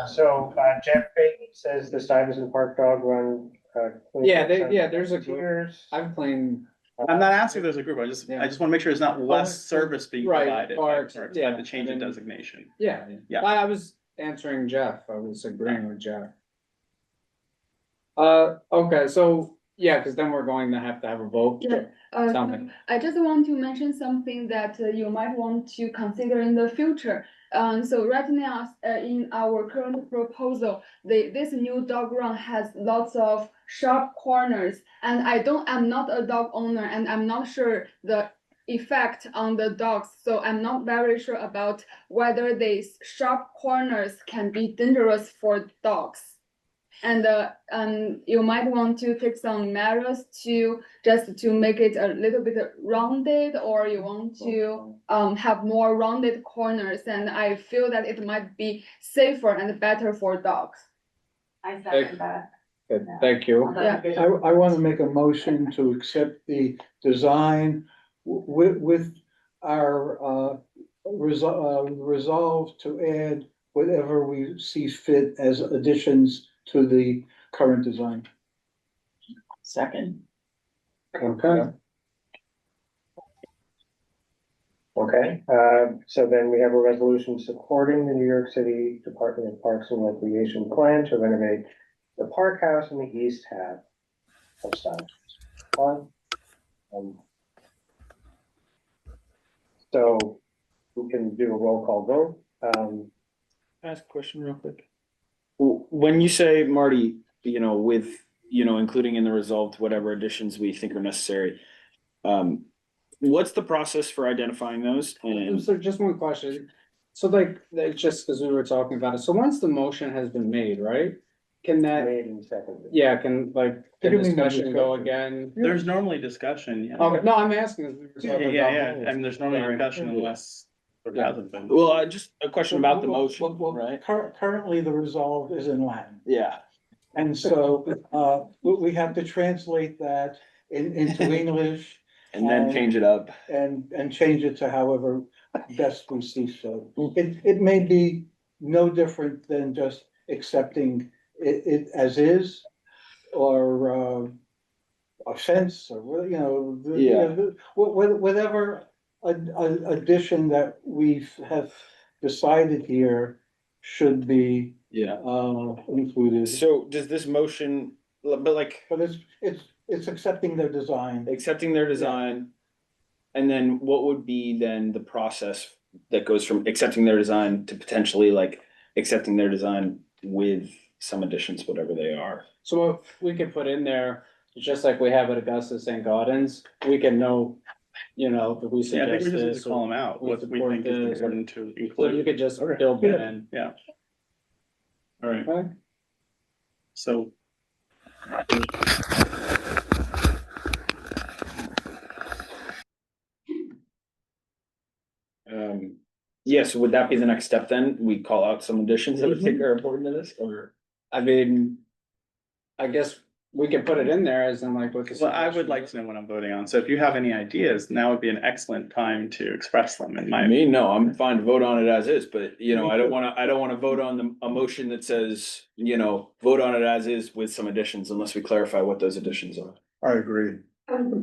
So Jeff Payton says the Stuyvesant Park Dog Run. There's a group. I've claimed. I'm not asking if there's a group. I just want to make sure there's not less service being Right, provided. parks, by yeah, the change in designation. Yeah. I was answering Jeff. I was agreeing with Jeff. Okay, so, yeah, because then we're going to have a vote. Yeah, Tell me. I just want to mention something that you might want to consider in the future. So right now, in our current proposal, this new dog run has lots of sharp corners, and I'm not a dog owner, and I'm not sure the effect on the dogs. So I'm not very sure about whether these sharp corners can be dangerous for dogs. And you might want to take some measures to make it a little bit rounded, or you want to have more rounded corners. And I feel that it might be safer and better for dogs. I second that. Good, thank you. I want to make a motion to accept the design with our resolve to add whatever we see fit as additions to the current design. Second. Okay. Okay, so then we have a resolution supporting the New York City Department of Parks and Recreation plan to renovate the Park House in the east half of Stuyvesant Park. So we can do a roll call vote. Ask a question real quick. When you say, Marty, with, including in the resolved whatever additions we think are necessary, what's the process for identifying those? And So just one question. So just because we were talking about it, so once the motion has been made, right? Can that, Made and seconded. yeah, can the discussion go again? There's normally discussion. Yeah. Okay, no, I'm asking. As we were talking about I mean, there's normally Sorry. discussion unless there hasn't been. well, just a question about the motion, right? Currently, the resolve is in Latin. Yeah. And so, we have to translate that into English. And then change it up. And change it to however best we see so. It may be no different than just accepting it as is, or offense, or, whatever addition that we have decided here should be included. So does this motion, but it's accepting their design. Accepting their design. And then what would be then the process that goes from accepting their design to potentially accepting their design with some additions, whatever they are? So what we could put in there, just like we have at Augusta St. Gaudens, we can know, if we Yeah, I think suggest we just need this. to call them out, what we support think is this, important to So include. you could just build that in. Yeah. All right. Okay. So. So would that be the next step then? We call out some additions that we think are important to this, or? I mean, I guess we can put it in there as in like what the. Well, I would like to know what I'm voting on. So if you have any ideas, now would be an excellent time to express them in my. I mean, no, I'm fine to vote on it as is, but you know, I don't wanna vote on a motion that says, you know, vote on it as is with some additions unless we clarify what those additions are. I agree.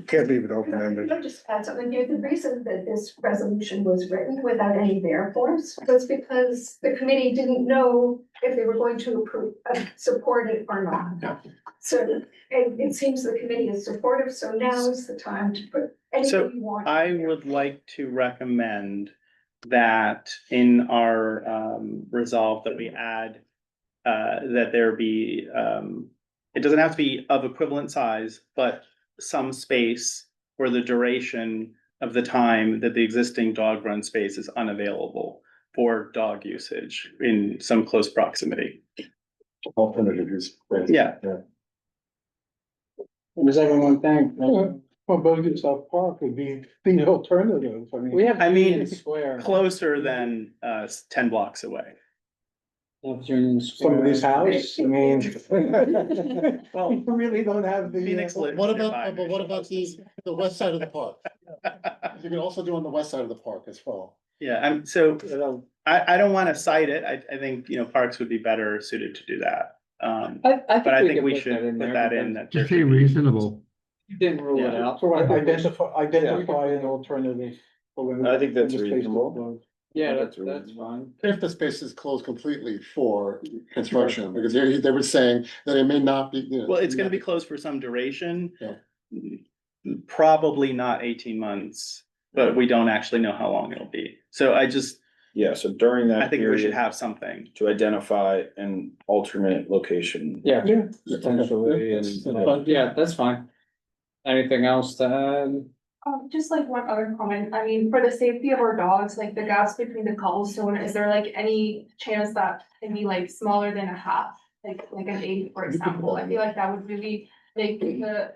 Can't leave it open-ended. Can I just add something here? The reason that this resolution was written without any therefores was because the committee didn't know if they were going to approve, support it or not. So it seems the committee is supportive, so now is the time to put So anything you want. I would like to recommend that in our resolve that we add that there be it doesn't have to be of equivalent size, but some space for the duration of the time that the existing dog run space is unavailable for dog usage in some close proximity. Alternative use. Yeah. Does everyone think? Well, Bogan South Park would be the alternative. I mean. We have. I mean, Union Square. closer than 10 blocks away. Of Union Square. Somebody's house, I mean. Well, We really don't have the. Phoenix lives What nearby. about, but what about the west side of the park? You can also do on the west side of the park as well. Yeah, so I don't want to cite it. I think, you know, parks would be better suited to do that. But I think we should put that in. That there Just be should be- reasonable. You didn't rule it out. So identify an alternative. for when I think that's the space reasonable. is closed. Yeah, That's that's fine. If the space is closed completely for construction, because they were saying that it may not be, you know. Well, it's gonna be closed for some duration. Yeah. Probably not 18 months, but we don't actually know how long it'll be. So Yeah, so during that I think we should period, have something. to identify an alternate location. Yeah, Yeah. potentially, but yeah, that's fine. Anything else to add? Just like one other comment, I mean, for the safety of our dogs, like the gaps between the cobblestone, is there like any chance that can be like smaller than a half? Like an eighth, for example, I feel like that would really make the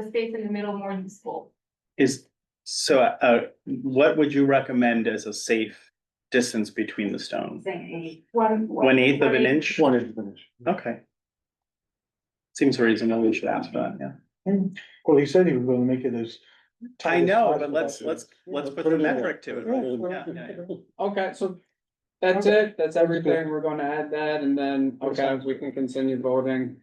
space in the middle more useful. What would you recommend as a safe distance between the stones? Saying 1/8 of an inch? 1/8 of an inch. Okay. Seems reasonable. We should ask for that, yeah. Well, he said he was gonna make it as. tight I as know, but possible. let's put the metric to it. Yeah. Yeah. Okay, so that's it, that's everything, we're gonna add that, and then, okay, we can continue voting.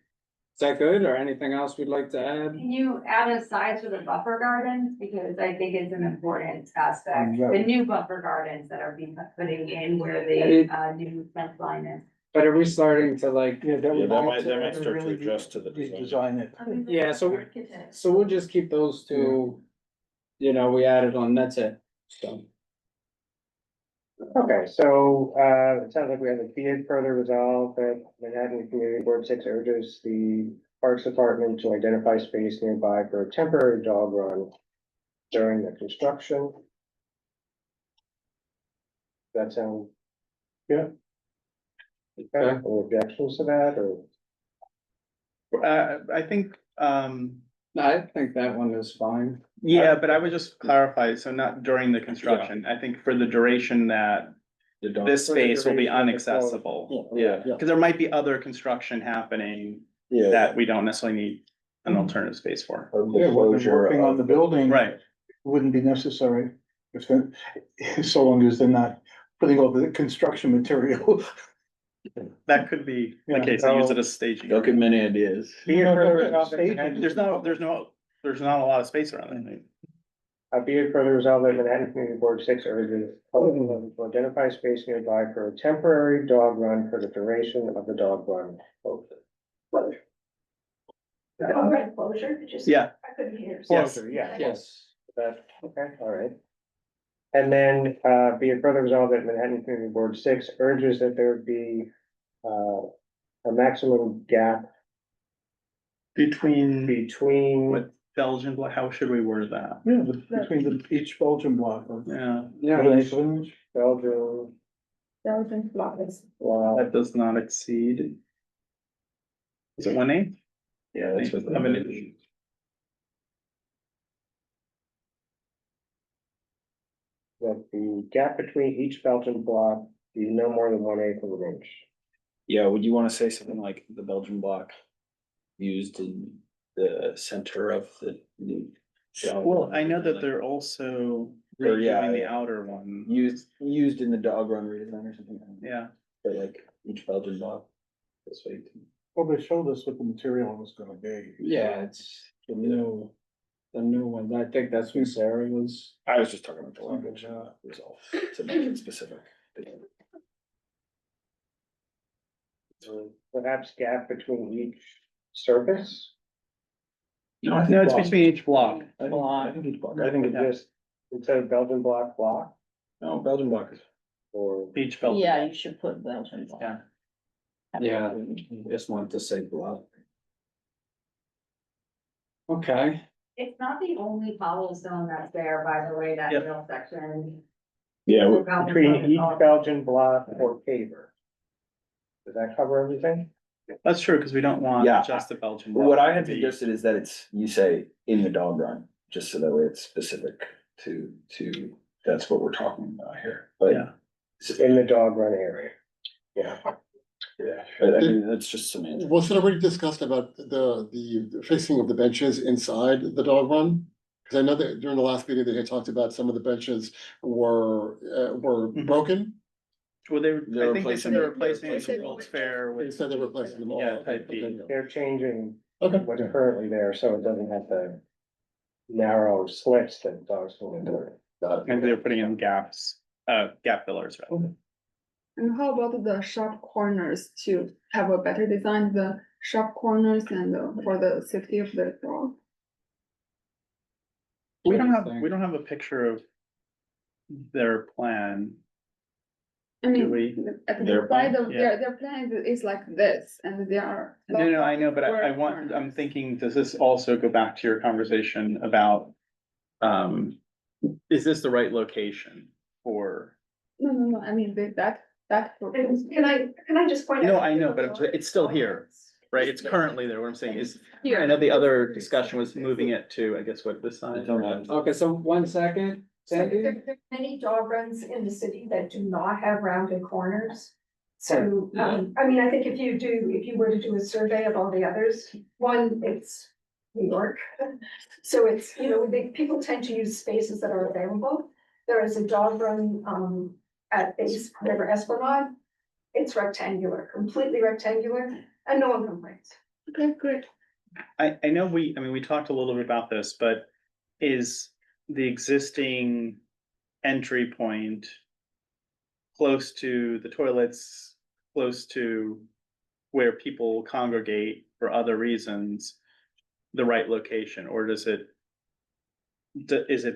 Is that good, or anything else we'd like to add? Can you add a size for the buffer gardens? Because I think it's an important aspect, Yeah. the new buffer gardens that are being putting in where It- the new fence line is. But are we starting to like? Yeah, Yeah, that might would start to really adjust to the design. Design it. Yeah, so we'll just keep those two, you know, we added on, that's it, so. Okay, so, it sounds like we have a be it further resolved that Manhattan Community Board 6 urges the Parks Department to identify space nearby for a temporary dog run during the construction. That sound? Yeah. Okay, any objections to that, or? I think, I think that one is fine. yeah, but I would just clarify, so not during the construction. I think for the duration that this space will be inaccessible. Yeah. Because there might be other construction happening Yeah. that we don't necessarily need an alternative space for. Yeah, when they're working on the building. Right. Wouldn't be necessary if they're, so long as they're not putting all the construction material. That could be the Yeah. case. They use it as staging. Don't get many ideas. Be it further no, resolved that staging. Manhattan- There's not a lot of space around it. Be it further resolved that Manhattan Community Board 6 urges public to identify space nearby for a temporary dog run for the duration of the dog run. Alright, closure, just. Yeah. I couldn't hear. Closure, yeah. Yes. That, okay, all right. And then, be it further resolved that Manhattan Community Board 6 urges that there be, a maximum gap Between what Belgian, how should we word that? Yeah, between each Belgian block. Yeah. Belgian. Belgian flowers. That does not exceed. Is it 1/8? Yeah, that's what. Of an inch. That the gap between each Belgian block be no more than 1/8 of an inch. Yeah, would you wanna say something like the Belgian block used in the center of the new. Well, I know that they're also Or, yeah, redoing the yeah. outer one. Used in the dog run redesign or something. Yeah. For like each Belgian dog. This way. Well, they showed us what the material was gonna be. Yeah, it's the new one. I think that's when Sarah was. I was just talking about the language, resolve to make it specific. Perhaps gap between each surface? No, it's between each block. I think each block, I think it Just, instead of Belgian block, no, Belgian block is. or Each Belgian. Yeah, you should put Belgian block. Yeah. Yeah, just wanted to say block. Okay, It's not the only cobblestone that's there, by the way, that Yep. middle section. Yeah, between each Belgian block or paver. Does that cover everything? That's true, because we don't want Yeah. just the Belgian. what block I to had be- suggested is that it's, you say in the dog run, just so that way it's specific to, that's what we're talking about here, but. Yeah. In the dog run area. Yeah. Yeah, but I mean, that's just semantics. Was it already discussed about the fixing of the benches inside the dog run? Because I know that during the last meeting, they had talked about some of the benches were broken. Well, I They're think they said they're replacing replacing the World's Fair They with. said they were replacing them all. Yeah, type B. They're changing Okay. what's currently there, so it doesn't have the narrow slits that dogs will endure. And they're putting in gaps, gap fillers, rather. And how about the sharp corners to have a better design, the sharp corners and for the safety of the dog? We don't What do you have, we don't have a picture of their plan. I Do mean, we? at Their the side plan? of Yeah. their plan is like this, and they are. No, I know, but I square want, corners. I'm thinking, does this also go back to your conversation about, is this the right location for? No, I mean, that. And can I just point out? No, I know, but it's still here, right? It's currently there. What I'm saying is, I know the other discussion was moving it to, I guess, what this side? okay, so 1 second, So Sandy? there are many dog runs in the city that do not have rounded corners. So, I mean, I think if you were to do a survey of all the others, one, it's New York. So it's, people tend to use spaces that are available. There is a dog run, at Base River Esplanade. It's rectangular, completely rectangular, and no one complains. Okay, great. I know we talked a little bit about this, but is the existing entry point close to the toilets, close to where people congregate for other reasons, the right location, or is it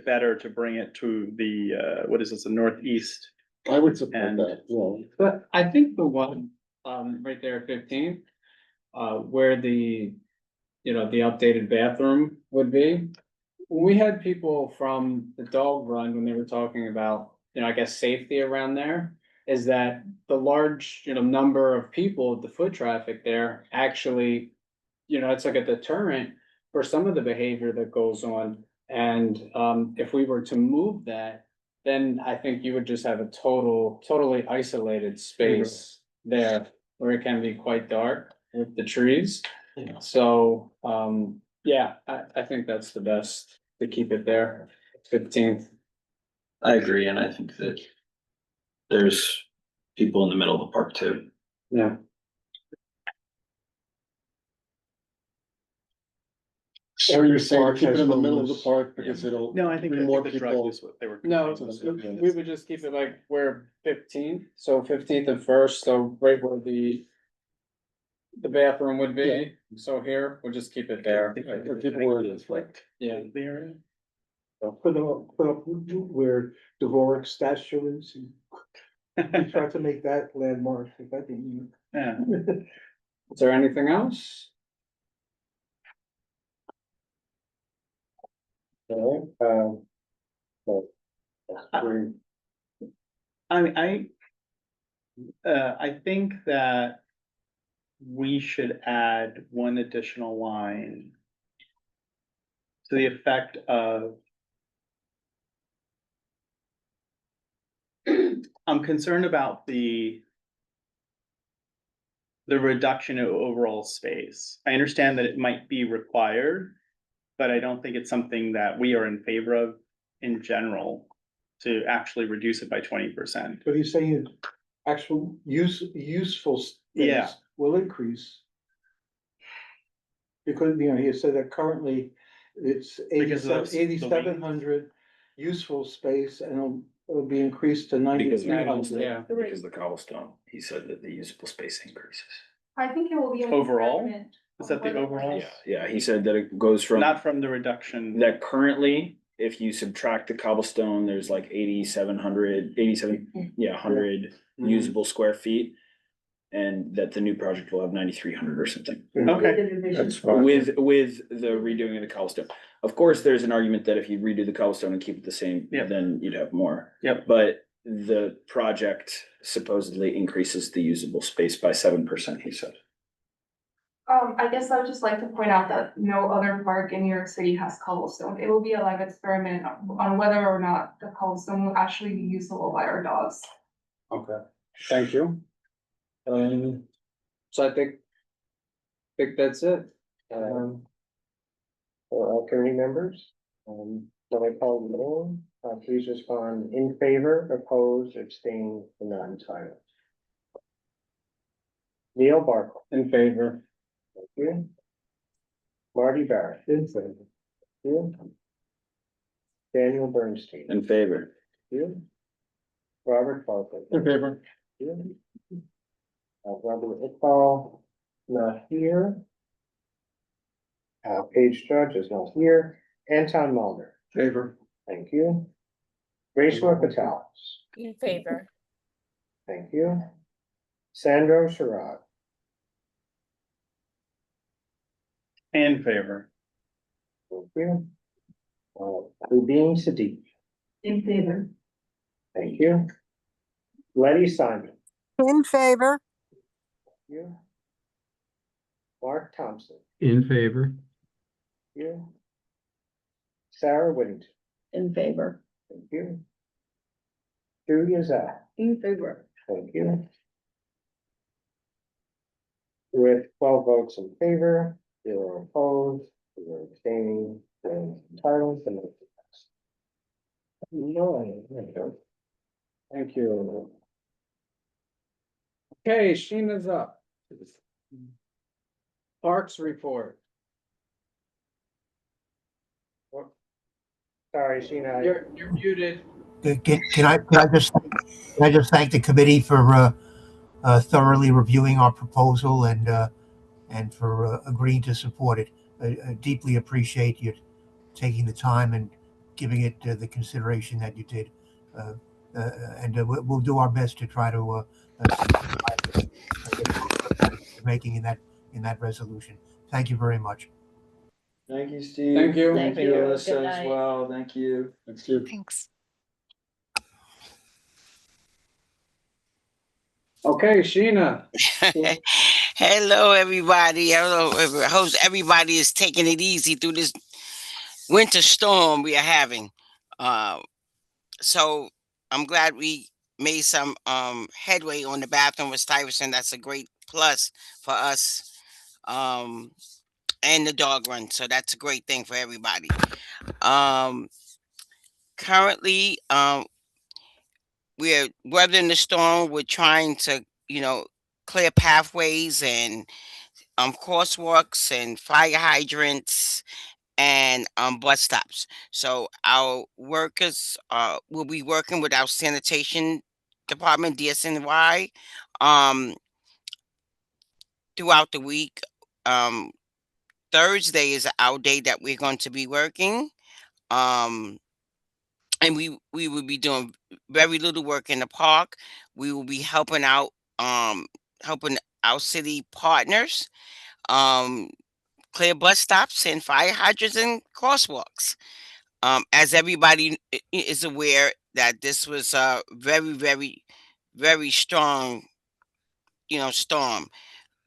better to bring it to the, what is this, the northeast? I would support And- that, yeah. But I think the one, right there at 15, where the updated bathroom would be. When we had people from the dog run, when they were talking about, I guess, safety around there, is that the large, number of people, the foot traffic there, actually, it's like a deterrent for some of the behavior that goes on. And, if we were to move that, then I think you would just have a totally isolated space there where it can be quite dark with the trees. So, yeah, I think that's the best to keep it there, 15th. I agree, and I think that there's people in the middle of the park too. Yeah. So you're saying Park keep it has in the middle of the rules. park because it'll. No, I think bring more the drug people. is what they were. No, we would just keep it like where 15th, so 15th and 1st, so right where the bathroom would be, so here, we'll just keep it there. For people where it is, right? Yeah, The area? Put up where Dvorak statue is. We try to make that landmark, if that didn't. Yeah. is there anything else? I think that we should add one additional line to the effect of I'm concerned about the the reduction of overall space. I understand that it might be required, but I don't think it's something that we are in favor of in general to actually reduce it by 20%. But he's saying actual useful Yeah. space will increase. Because, you know, he said that currently it's Because of the 8,700 useful space and it'll be increased to Because of the 9,300. cobblestone, Yeah. because of the cobblestone, he said that the usable space increases. I think it will be. an Overall? experiment Is that the on whether- overall? Yeah, he said that it goes from. Not from the reduction. That currently, if you subtract the cobblestone, there's like 100 usable square feet. And that the new project will have 9,300 or something. Okay. That's fine. With the redoing of the cobblestone. Of course, there's an argument that if you redo the cobblestone and keep it the same, Yep. then you'd have more. Yep. But the project supposedly increases the usable space by 7%, he said. I guess I would just like to point out that no other park in New York City has cobblestone. It will be a live experiment on whether or not the cobblestone will actually be usable by our dogs. Okay, thank you. So I think that's it. For all committee members, when I call the roll, please respond in favor, opposed, abstain, and not entitled. Neil Barkle. In favor. Thank you. Marty Barrett. In favor. Thank you. Daniel Bernstein. In favor. Thank you. Robert Bartlett. In favor. Thank you. Robert Iqbal, not here. Paige Judge is not here. Anton Mulder. Favor. Thank you. Rachel Patalis. In favor. Thank you. Sandro Sherrod. In favor. Thank you. Rubin Sadiq. In favor. Thank you. Letty Simon. In favor. Thank you. Mark Thompson. In favor. Thank you. Sarah Whittington. In favor. Thank you. Julia Zach. In favor. Thank you. With 12 votes in favor, 0 opposed, 0 abstaining, 0 entitled, the motion passed. No, there we go. Thank you. Okay, Sheena's up. Parks report. Sorry, Sheena. You're muted. Can I just thank the committee for thoroughly reviewing our proposal and for agreeing to support it. I deeply appreciate you taking the time and giving it the consideration that you did. We'll do our best to try to making in that resolution. Thank you very much. Thank you, Steve. Thank you. Thank you. Alyssa Good as night. well. Thank you. Thanks, Steve. Thanks. Okay, Sheena. Hello, everybody. Hello, I hope everybody is taking it easy through this winter storm we are having. So I'm glad we made some headway on the bathroom with Stuyvesant. That's a great plus for us. And the dog run. So that's a great thing for everybody. Currently, we're weathering the storm. We're trying to, clear pathways and crosswalks and fire hydrants and bus stops. So our workers will be working with our sanitation department, DSNY, throughout the week. Thursday is our day that we're going to be working. And we will be doing very little work in the park. We will be helping out, helping our city partners, clear bus stops and fire hydrants and crosswalks. As everybody is aware that this was a very, very, very strong, storm.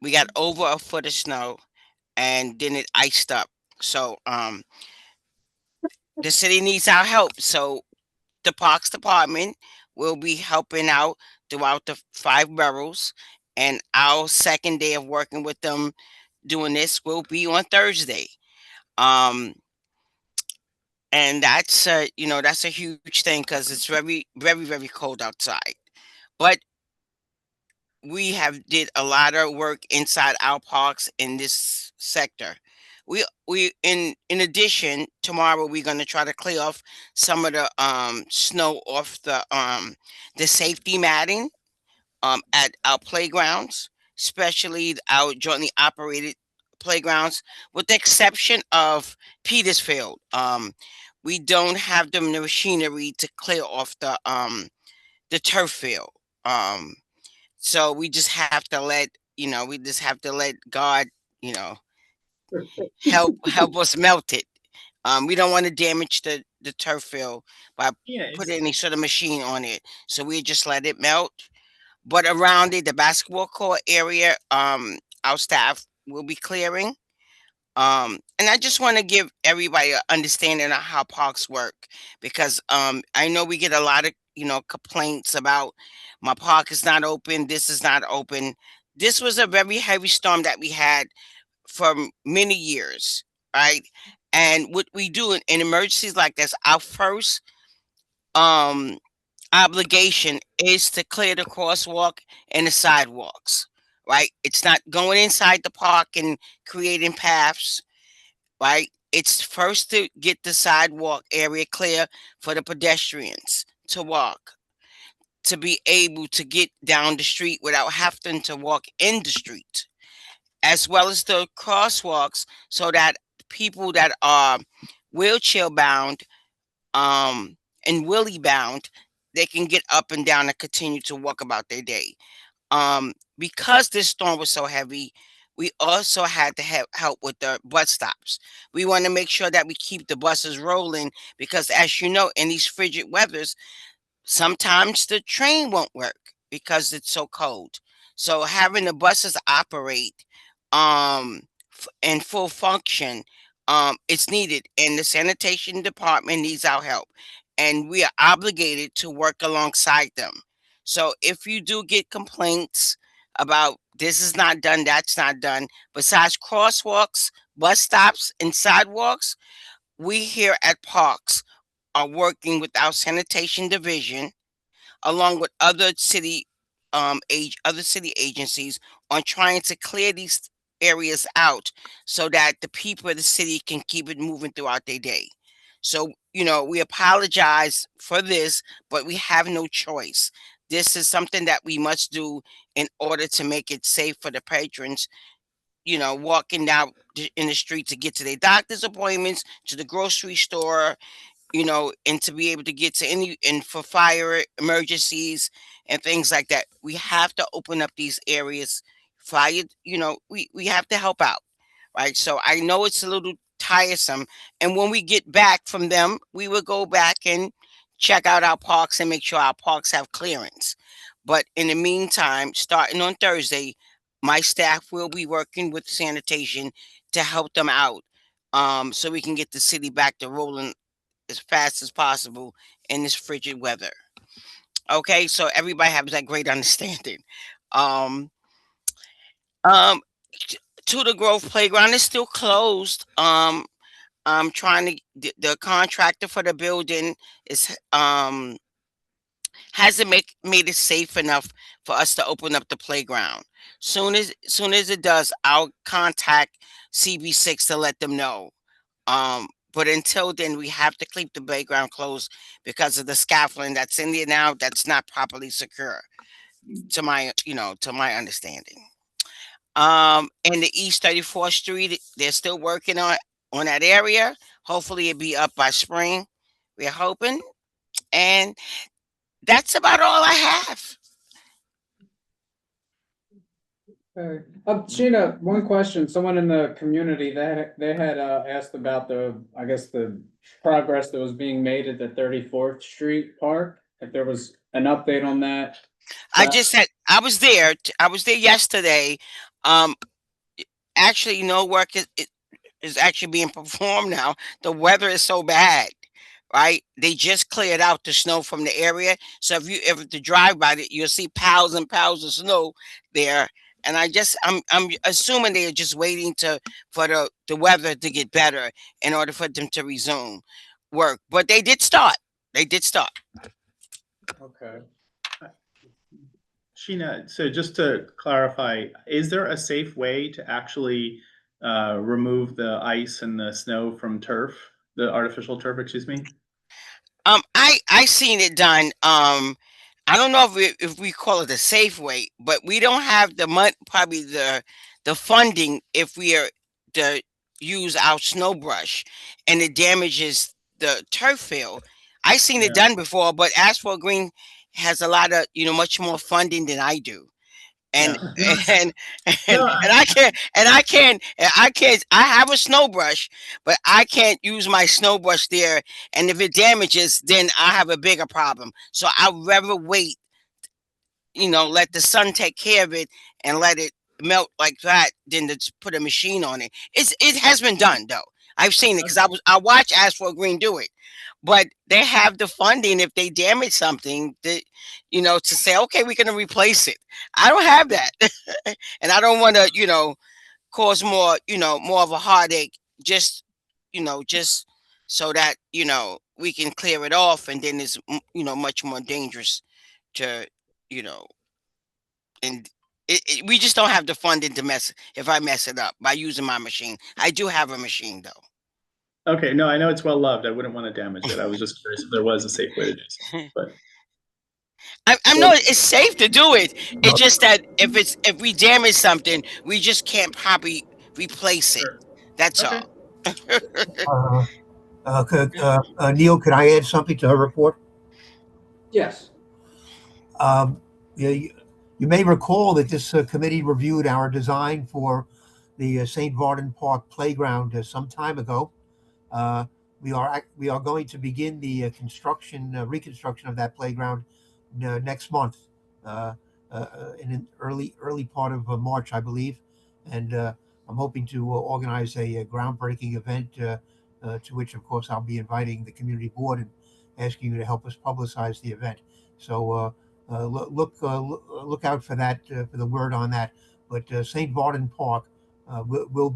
We got over a foot of snow and then it iced up. So, the city needs our help. So the Parks Department will be helping out throughout the 5 boroughs And our second day of working with them doing this will be on Thursday. And that's that's a huge thing because it's very, very, very cold outside. But we have did a lot of work inside our parks in this sector. We in addition, tomorrow we're gonna try to clear off some of the snow off the safety matting at our playgrounds, especially our jointly operated playgrounds, with the exception of Petersfield. We don't have the machinery to clear off the turf field. So we just have to let God, you know, help us melt it. We don't want to damage the turf field by Yeah, putting any sort of machine on it. So we just let it melt. But around it, the basketball court area, our staff will be clearing. And I just want to give everybody an understanding of how parks work because I know we get a lot of complaints about my park is not open, this is not open. This was a very heavy storm that we had for many years, right? And what we do in emergencies like this, our first um obligation is to clear the crosswalk and the sidewalks, right? It's not going inside the park and creating paths, right? It's first to get the sidewalk area clear for the pedestrians to walk, to be able to get down the street without having to walk in the street, as well as the crosswalks so that people that are wheelchair bound um and wheelie bound, they can get up and down and continue to walk about their day. Because this storm was so heavy, we also had to have help with the bus stops. We want to make sure that we keep the buses rolling because, as you know, in these frigid weathers, sometimes the train won't work because it's so cold. So having the buses operate in full function, it's needed, and the sanitation department needs our help, and we are obligated to work alongside them. So if you do get complaints about this is not done, that's not done, besides crosswalks, bus stops, and sidewalks, we here at Parks are working with our sanitation division along with other city agencies on trying to clear these areas out so that the people of the city can keep it moving throughout their day. So, we apologize for this, but we have no choice. This is something that we must do in order to make it safe for the patrons, walking out in the street to get to their doctor's appointments, to the grocery store, and to be able to get to and for fire emergencies and things like that. We have to open up these areas. Fire, we have to help out, right? So I know it's a little tiresome. And when we get back from them, we will go back and check out our parks and make sure our parks have clearance. But in the meantime, starting on Thursday, my staff will be working with sanitation to help them out so we can get the city back to rolling as fast as possible in this frigid weather. Okay, so everybody has that great understanding. Um, um, Tudor Grove Playground is still closed. I'm trying to the contractor for the building is hasn't made it safe enough for us to open up the playground. Soon as it does, I'll contact CB6 to let them know. But until then, we have to keep the playground closed because of the scaffolding that's in there now that's not properly secure, to my understanding. In the East 34th Street, they're still working on that area. Hopefully it'll be up by spring. We're hoping. And that's about all I have. Okay. Sheena, one question. Someone in the community they had asked about the progress that was being made at the 34th Street Park. If there was an update on that. I just said I was there. I was there yesterday. Actually, no work is actually being performed now. The weather is so bad, right? They just cleared out the snow from the area. So if you drive by it, you'll see piles and piles of snow there. And I'm assuming they're just waiting for the weather to get better in order for them to resume work. But they did start. They did start. Okay. Sheena, so just to clarify, is there a safe way to actually remove the ice and the snow from turf, the artificial turf, excuse me? I seen it done. I don't know if we call it a safe way, but we don't have the money, probably the funding if we are to use our snow brush, and it damages the turf field. I seen it Yeah. done before, but Asphalt Green has a lot of much more funding than I do. And Yeah. and No, and I can't I have a snow brush, but I can't use my snow brush there, and if it damages, then I have a bigger problem. So I'd rather wait, let the sun take care of it and let it melt like that than to put a machine on it. It has been done though. I've seen it because I watch Asphalt Green do it, but they have the funding if they damage something to say, okay, we're going to replace it. I don't have that, and I don't want to cause more of a heartache, just so that we can clear it off, and then it's much more dangerous to you know and we just don't have the funding to if I mess it up by using my machine. I do have a machine though. okay, no, I know it's well loved. I wouldn't want to damage it. I was just curious if there was a safe way to do so. But I know it's safe to do it. It's just that if we damage something, we just can't probably replace it. That's all. Neil, could I add something to her report? Yes. You may recall that this committee reviewed our design for the St. Varden Park playground some time ago. We are going to begin the reconstruction of that playground next month, in an early part of March, I believe, and I'm hoping to organize a groundbreaking event to which, of course, I'll be inviting the community board and asking you to help us publicize the event. So look out for that, for the word on that. But St. Varden Park will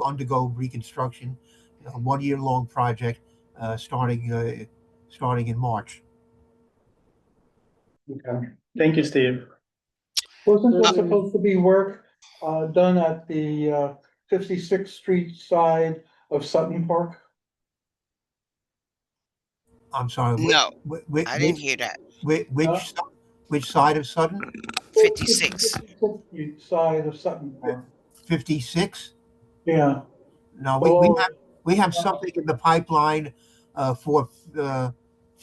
undergo reconstruction, a 1-year-long project starting in March. Okay. thank you, Steve. Wasn't there supposed to be work done at the 56th Street side of Sutton Park? I'm sorry. No, I didn't hear that. Which side of Sutton? 56. Side of Sutton Park. 56? Yeah. No, we have something in the pipeline for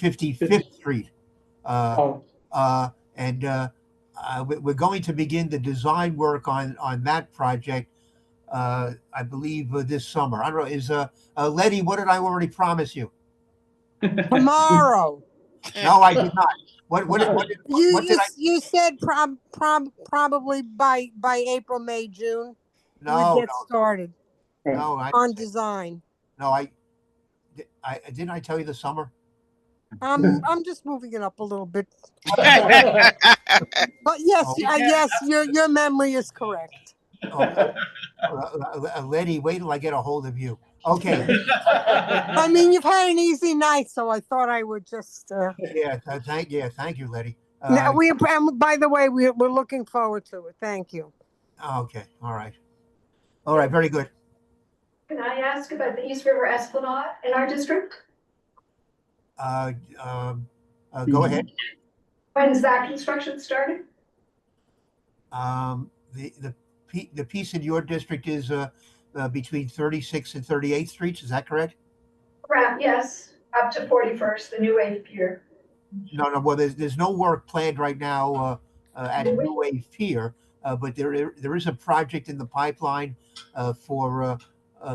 55th Street. And we're going to begin the design work on that project, I believe, this summer. I don't know, is Letty, what did I already promise you? Tomorrow. No, I did not. What did I? You said probably by April, May, June. No, we get started. No, on design. No, I didn't I tell you the summer? I'm just moving it up a little bit. But yes, yes, your memory is correct. Letty, wait till I get a hold of you. Okay. I mean, you've had an easy night, so I thought I would just. Thank you, Letty. Now by the way, we're looking forward to it. Thank you. Okay. All right. Very good. Can I ask about the East River Esplanade in our district? Go ahead. When's that construction started? The piece in your district is between 36th and 38th Streets. Is that correct? Right, yes, up to 41st, the New Wave Pier. No. Well, there's no work planned right now at New Wave Pier, but there is a project in the pipeline for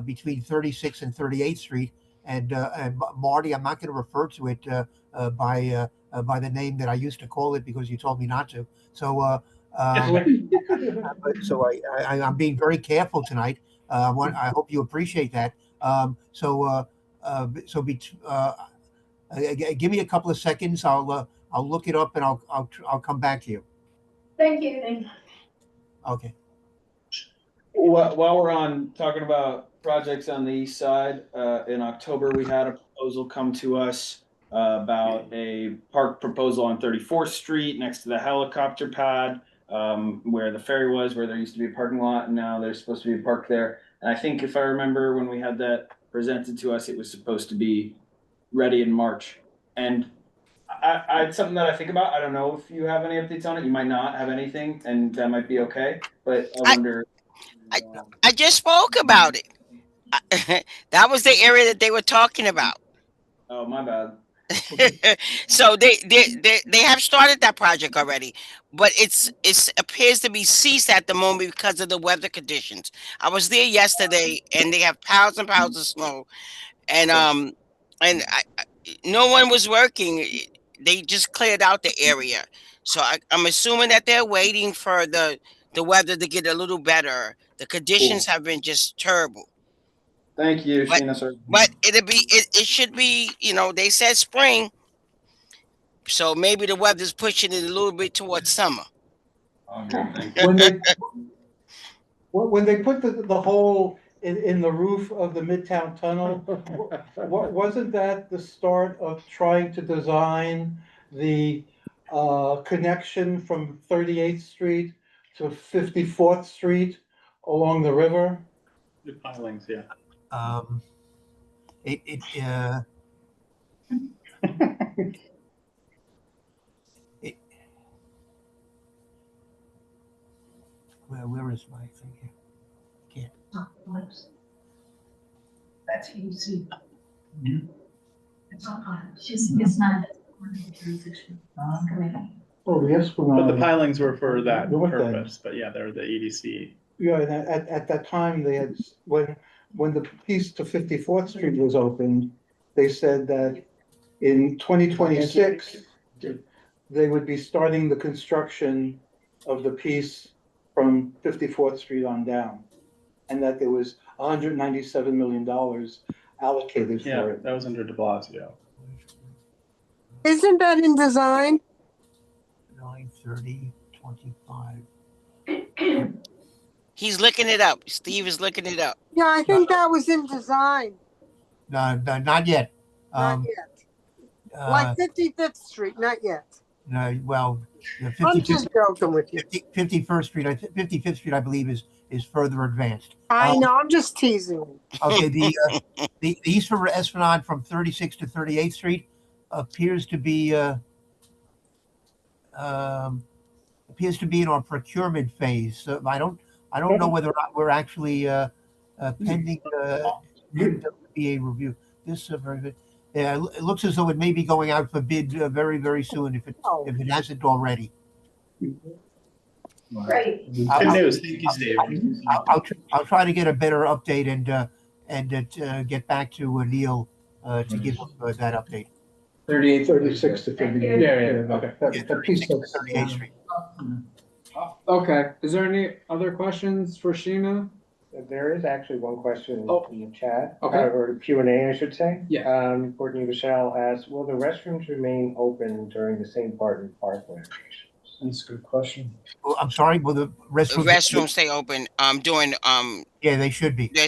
between 36th and 38th Street. And Marty, I'm not going to refer to it by the name that I used to call it because you told me not to. So I'm being very careful tonight. I hope you appreciate that. give me a couple of seconds. I'll look it up and I'll come back to you. Thank you. Okay. While we're on talking about projects on the east side, in October, we had a proposal come to us about a park proposal on 34th Street next to the helicopter pad, where the ferry was, where there used to be a parking lot, and now there's supposed to be a park there. And I think if I remember when we had that presented to us, it was supposed to be ready in March. And it's something that I think about. I don't know if you have any updates on it. You might not have anything, and that might be okay. But I wonder. I just spoke about it. That was the area that they were talking about. Oh, my bad. So they have started that project already, but it appears to be ceased at the moment because of the weather conditions. I was there yesterday, and they have piles and piles of snow, and no one was working. They just cleared out the area, so I'm assuming that they're waiting for the weather to get a little better. The conditions have been just terrible. Thank you, Sheena, sir. But it should be, they said spring, so maybe the weather's pushing it a little bit towards summer. When they put the hole in the roof of the Midtown Tunnel, wasn't that the start of trying to design the connection from 38th Street to 54th Street along the river? The pilings, yeah. Where is my thing here? Can't. That's who you see. It's not, it's not. Oh, yes. But the pilings were for that What then? purpose, but yeah, they're the EDC. Yeah, and at that time, they had, when the piece to 54th Street was opened, they said that in 2026, they would be starting the construction of the piece from 54th Street on down. And that there was $197 million allocated Yeah, for it. that was under de Blasio. Isn't that in design? 9/30/25. He's looking it up. Steve is looking it up. Yeah, I think that was in design. No, not yet. Not yet. Like 55th Street, not yet. No, well, the I'm just joking with you. 51st Street, 55th Street, I believe, is further advanced. I know, I'm just teasing. Okay, the East River Esplanade from 36th to 38th Street appears to be in our procurement phase. So I don't know whether or not we're actually pending WPA review. This is very good. Yeah, it looks as though it may be going out for bid very, very soon if it hasn't already. Great. Good news. Thank you, Steve. I'll try to get a better update and get back to Neil to give that update. 36 to 38. Yeah, okay. That piece of 38th Street. Okay, is there any other questions for Sheena? There is actually one question in the chat, Okay. or Q&A, I should say. Yeah. Courtney Michelle asks, will the restrooms remain open during the St. Barton Park renovations? That's a good question. Oh, I'm sorry, will the restrooms? Restrooms stay open. Doing Yeah, they should be. They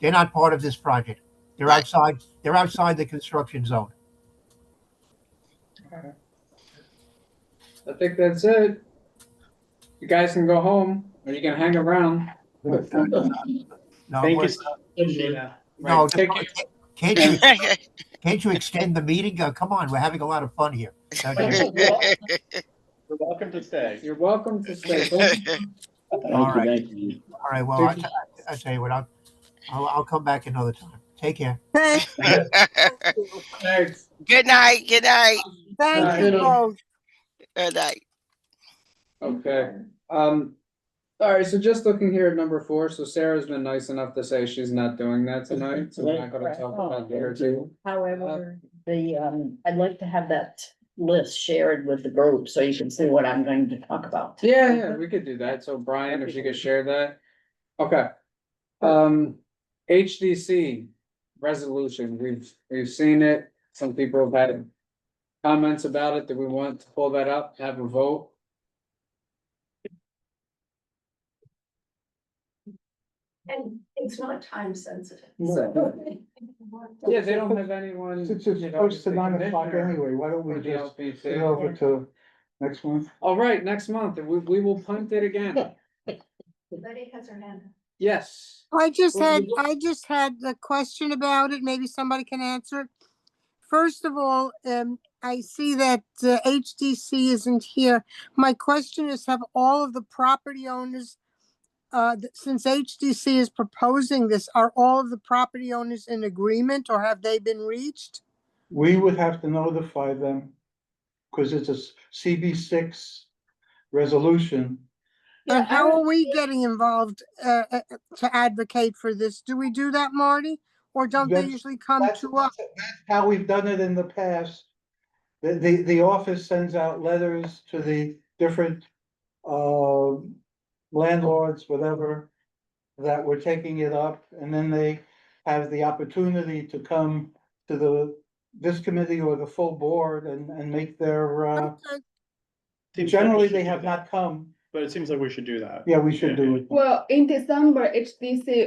They're not part of this project. They're outside. They're outside the construction zone. I think that's it. You guys can go home, or you can hang around. No, Thank you, Sheena. No, Right, take can't you extend the meeting? Come on, we're having a lot of fun here. You're welcome to stay. You're welcome to stay. All right. All right. Well, I tell you what, I'll come back another time. Take care. Thanks. Good night. Good night. Thank you both. Good night. Okay. All right, so just looking here at number 4, so Sarah's been nice enough to say she's not doing that tonight, so we're not gonna talk about her too. However, I'd like to have that list shared with the group so you can see what I'm going to talk about. Yeah, we could do that. So Brian, if you could share that. Okay. HDC, resolution. We've seen it. Some people have had comments about it. Do we want to pull that up, have a vote? And it's not time sensitive. Yeah, they don't have anyone. Since you it's know, close to the 9 o'clock commissioner anyway, why don't we for the just LPC. get over to next month? All right, next month, we will punt it again. Betty has her hand. Yes. I just had a question about it. Maybe somebody can answer it. First of all, I see that HDC isn't here. My question is, have all of the property owners, since HDC is proposing this, are all of the property owners in agreement or have they been reached? We would have to notify them, because it's a CB6 resolution. And how are we getting involved to advocate for this? Do we do that, Marty? Or don't they That's- usually come that's- to us? That's how we've done it in the past. The office sends out letters to the different landlords, whatever, that we're taking it up, and then they have the opportunity to come to this committee or the full board and make their, generally, they have not come. But it seems like we should do that. Yeah, we should do it. Well, in December,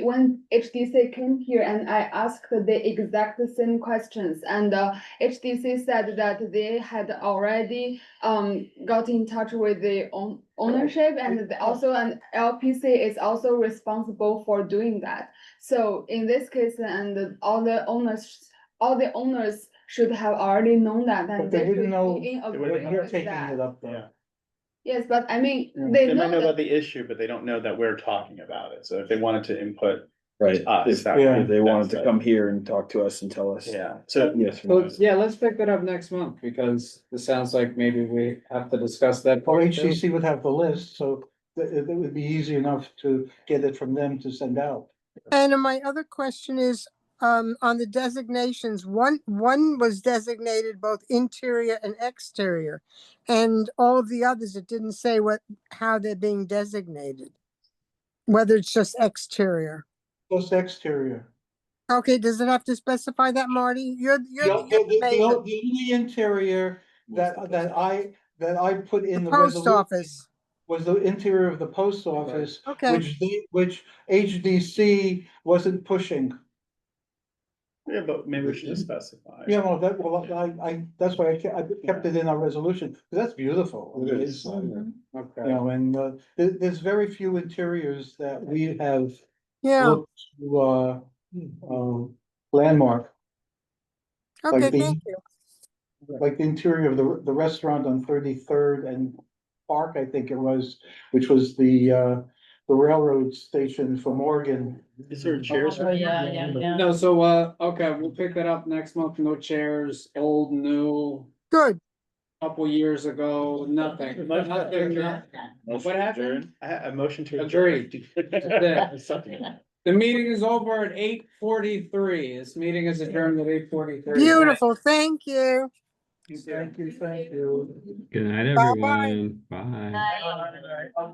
when HDC came here and I asked the exact same questions, and HDC said that they had already got in touch with the ownership, and also an LPC is also responsible for doing that. So in this case, and all the owners should have already known that, But and they they didn't should know be in that agreement you're with taking that. it up there. Yes, but I mean, Yeah. they They might know know about that. the issue, but they don't know that we're talking about it. So if they wanted to input Right, us, if that Yeah. if they wanted to that's come here and talk to us and tell us. Yeah, so Yes. or So, no. yeah, let's pick that up next month because it sounds like maybe we have to discuss that. Or part too. HCC would have the list, so it would be easy enough to get it from them to send out. And my other question is, on the designations, one was designated both interior and exterior. And all of the others, it didn't say how they're being designated. Whether it's just exterior. Just exterior. Okay, does it have to specify that, Marty? You're The only interior that I put in the post resolution office. was the interior of the post office, Okay. which HDC wasn't pushing. yeah, but maybe we should just specify. Yeah, well, that's why I kept it in our resolution, 'cause that's beautiful. I mean, it's, Okay. You know, and there's very few interiors that we have Yeah, looked to landmark. okay, Like the- thank you. Like the interior of the restaurant on 33rd and Park, I think it was, which was the railroad station for Morgan. Is there chairs? No, so, okay, we'll pick that up next month. No chairs, old, new, Good. couple years ago, nothing. Nothing. What happened? A motion to Agreed. The meeting is over at 8:43. This meeting is adjourned at 8:43. Beautiful, thank you. Thank you. Good night, Bye-bye. everyone.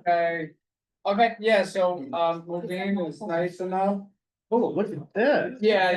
Bye. Okay, yeah, so, Moving is nice enough. Oh, look at this. Yeah, yeah.